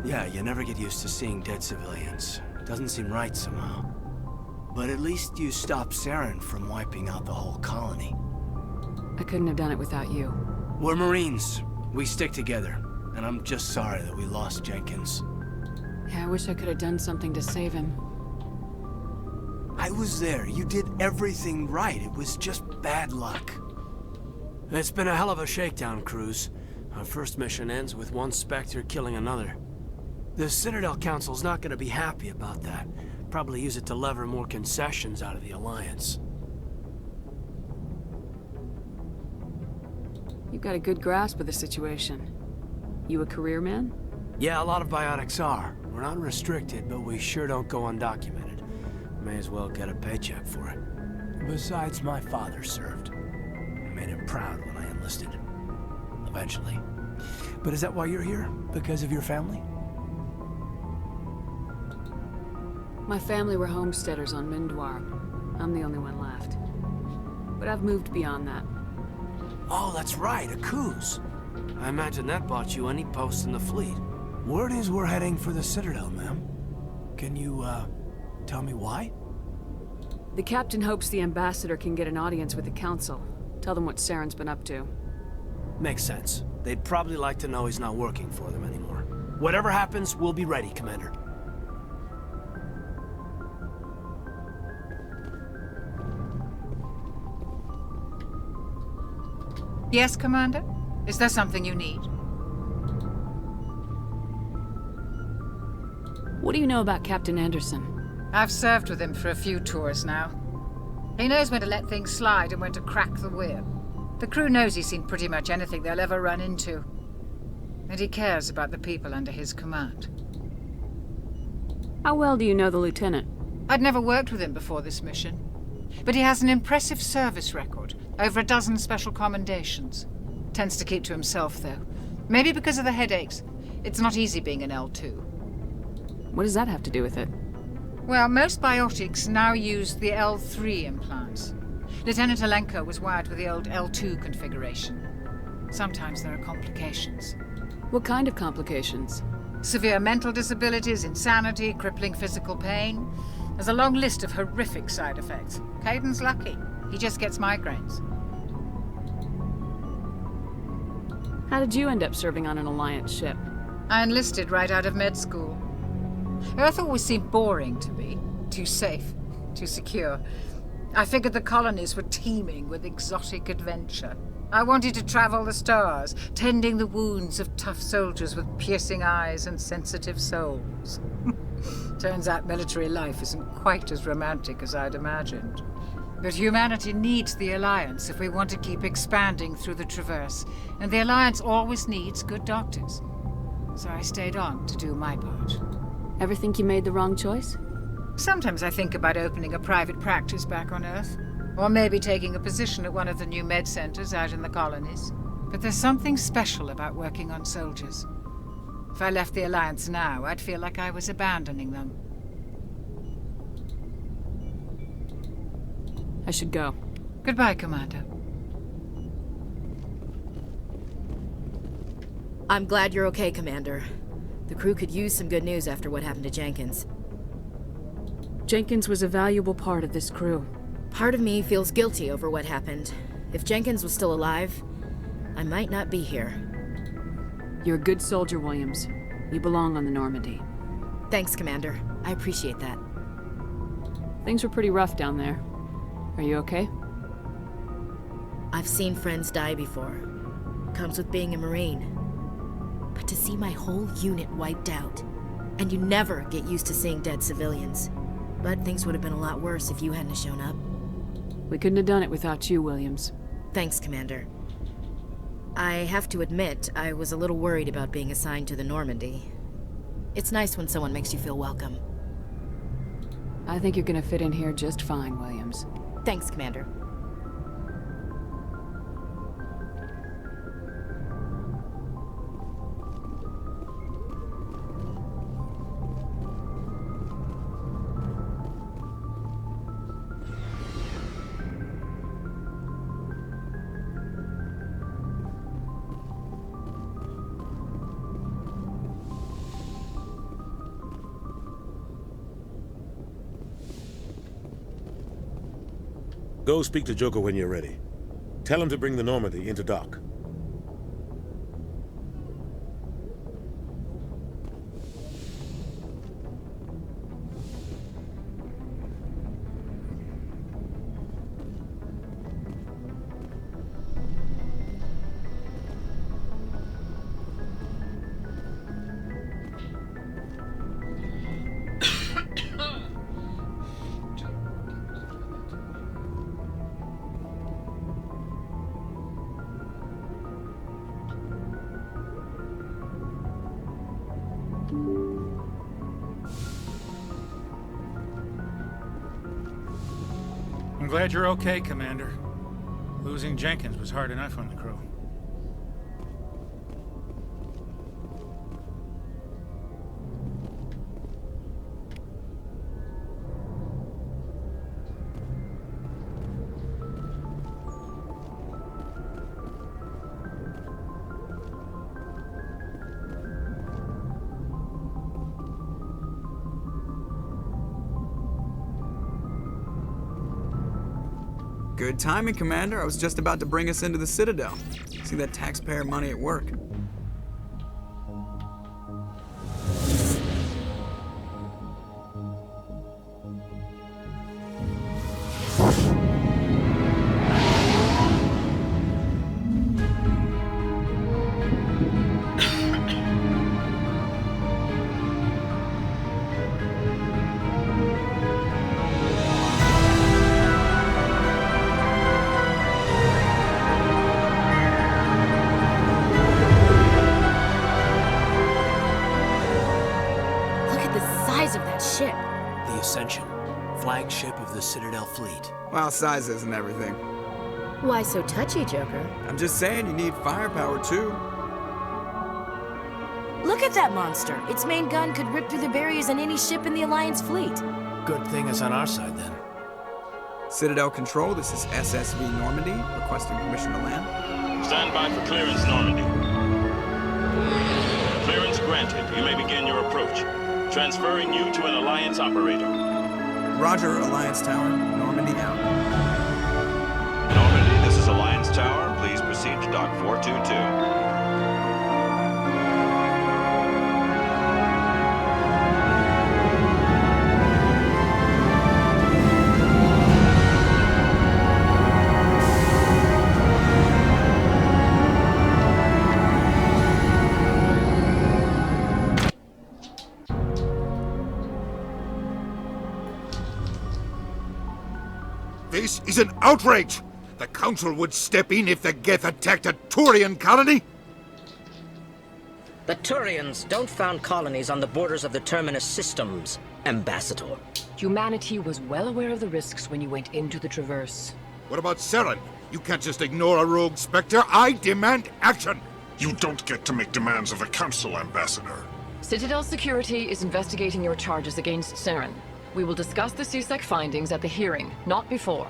Speaker 6: Yeah, you never get used to seeing dead civilians. Doesn't seem right somehow. But at least you stopped Saren from wiping out the whole colony.
Speaker 7: I couldn't have done it without you.
Speaker 6: We're Marines. We stick together. And I'm just sorry that we lost Jenkins.
Speaker 7: Yeah, I wish I could have done something to save him.
Speaker 6: I was there. You did everything right. It was just bad luck. It's been a hell of a shakedown, Cruz. Our first mission ends with one Spectre killing another. The Citadel Council's not going to be happy about that. Probably use it to lever more concessions out of the Alliance.
Speaker 7: You've got a good grasp of the situation. You a career man?
Speaker 6: Yeah, a lot of biotics are. We're not restricted, but we sure don't go undocumented. May as well get a paycheck for it. Besides, my father served. I made him proud when I enlisted. Eventually. But is that why you're here? Because of your family?
Speaker 7: My family were homesteaders on Mindwar. I'm the only one left. But I've moved beyond that.
Speaker 6: Oh, that's right, a Coos. I imagine that bought you any post in the fleet. Word is we're heading for the Citadel, ma'am. Can you, tell me why?
Speaker 7: The captain hopes the Ambassador can get an audience with the Council. Tell them what Saren's been up to.
Speaker 6: Makes sense. They'd probably like to know he's not working for them anymore. Whatever happens, we'll be ready, Commander.
Speaker 12: Yes, Commander? Is there something you need?
Speaker 7: What do you know about Captain Anderson?
Speaker 12: I've served with him for a few tours now. He knows when to let things slide and when to crack the whip. The crew knows he's seen pretty much anything they'll ever run into. And he cares about the people under his command.
Speaker 7: How well do you know the lieutenant?
Speaker 12: I'd never worked with him before this mission. But he has an impressive service record, over a dozen special commendations. Tends to keep to himself, though. Maybe because of the headaches. It's not easy being an L2.
Speaker 7: What does that have to do with it?
Speaker 12: Well, most biotics now use the L3 implants. Lieutenant Alenko was wired with the old L2 configuration. Sometimes there are complications.
Speaker 7: What kind of complications?
Speaker 12: Severe mental disabilities, insanity, crippling physical pain. There's a long list of horrific side effects. Caden's lucky. He just gets migraines.
Speaker 7: How did you end up serving on an Alliance ship?
Speaker 12: I enlisted right out of med school. Earth always seemed boring to me. Too safe, too secure. I figured the colonies were teeming with exotic adventure. I wanted to travel the stars, tending the wounds of tough soldiers with piercing eyes and sensitive souls. Turns out military life isn't quite as romantic as I'd imagined. But humanity needs the Alliance if we want to keep expanding through the Traverse, and the Alliance always needs good doctors. So I stayed on to do my part.
Speaker 7: Ever think you made the wrong choice?
Speaker 12: Sometimes I think about opening a private practice back on Earth. Or maybe taking a position at one of the new med centers out in the colonies. But there's something special about working on soldiers. If I left the Alliance now, I'd feel like I was abandoning them.
Speaker 7: I should go.
Speaker 12: Goodbye, Commander.
Speaker 14: I'm glad you're okay, Commander. The crew could use some good news after what happened to Jenkins.
Speaker 7: Jenkins was a valuable part of this crew.
Speaker 14: Part of me feels guilty over what happened. If Jenkins was still alive, I might not be here.
Speaker 7: You're a good soldier, Williams. You belong on the Normandy.
Speaker 14: Thanks, Commander. I appreciate that.
Speaker 7: Things were pretty rough down there. Are you okay?
Speaker 14: I've seen friends die before. Comes with being a Marine. But to see my whole unit wiped out, and you never get used to seeing dead civilians. But things would have been a lot worse if you hadn't shown up.
Speaker 7: We couldn't have done it without you, Williams.
Speaker 14: Thanks, Commander. I have to admit, I was a little worried about being assigned to the Normandy. It's nice when someone makes you feel welcome.
Speaker 7: I think you're gonna fit in here just fine, Williams.
Speaker 14: Thanks, Commander.
Speaker 2: Go speak to Joker when you're ready. Tell him to bring the Normandy into dock.
Speaker 9: I'm glad you're okay, Commander. Losing Jenkins was hard enough on the crew.
Speaker 4: Good timing, Commander. I was just about to bring us into the Citadel. See that taxpayer money at work.
Speaker 14: of that ship?
Speaker 6: The Ascension, flagship of the Citadel fleet.
Speaker 4: Well, size isn't everything.
Speaker 14: Why so touchy, Joker?
Speaker 4: I'm just saying you need firepower, too.
Speaker 14: Look at that monster. Its main gun could rip through the barriers in any ship in the Alliance fleet.
Speaker 6: Good thing it's on our side, then.
Speaker 4: Citadel Control, this is SSV Normandy, requesting permission to land.
Speaker 21: Stand by for clearance, Normandy. Clearance granted. You may begin your approach. Transferring you to an Alliance operator.
Speaker 4: Roger, Alliance Tower. Normandy out.
Speaker 21: Normandy, this is Alliance Tower. Please proceed to Dock 422.
Speaker 17: This is an outrage! The Council would step in if the Geth attacked a Turian colony?
Speaker 22: The Turians don't found colonies on the borders of the Terminus systems, Ambassador.
Speaker 23: Humanity was well aware of the risks when you went into the Traverse.
Speaker 17: What about Saren? You can't just ignore a rogue Spectre. I demand action!
Speaker 24: You don't get to make demands of the Council, Ambassador.
Speaker 23: Citadel Security is investigating your charges against Saren. We will discuss the CSEC findings at the hearing, not before.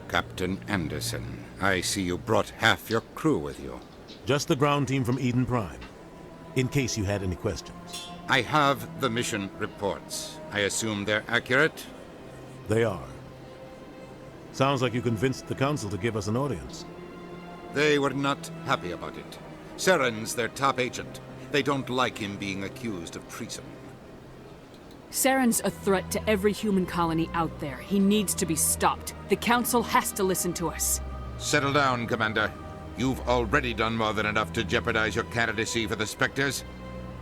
Speaker 1: Captain Anderson, I see you brought half your crew with you.
Speaker 2: Just the ground team from Eden Prime, in case you had any questions.
Speaker 1: I have the mission reports. I assume they're accurate?
Speaker 2: They are. Sounds like you convinced the Council to give us an audience.
Speaker 1: They were not happy about it. Saren's their top agent. They don't like him being accused of treason.
Speaker 7: Saren's a threat to every human colony out there. He needs to be stopped. The Council has to listen to us.
Speaker 1: Settle down, Commander. You've already done more than enough to jeopardize your candidacy for the Spectres.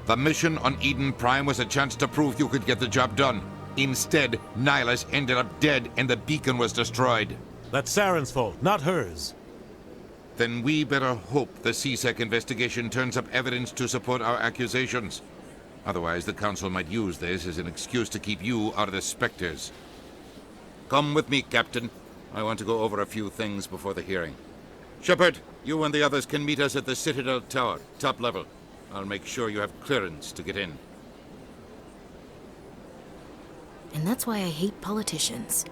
Speaker 1: The mission on Eden Prime was a chance to prove you could get the job done. Instead, Nihilus ended up dead and the beacon was destroyed.
Speaker 2: That's Saren's fault, not hers.
Speaker 1: Then we better hope the CSEC investigation turns up evidence to support our accusations. Otherwise, the Council might use this as an excuse to keep you out of the Spectres. Come with me, Captain. I want to go over a few things before the hearing. Shepard, you and the others can meet us at the Citadel Tower, top level. I'll make sure you have clearance to get in.
Speaker 14: And that's why I hate politicians.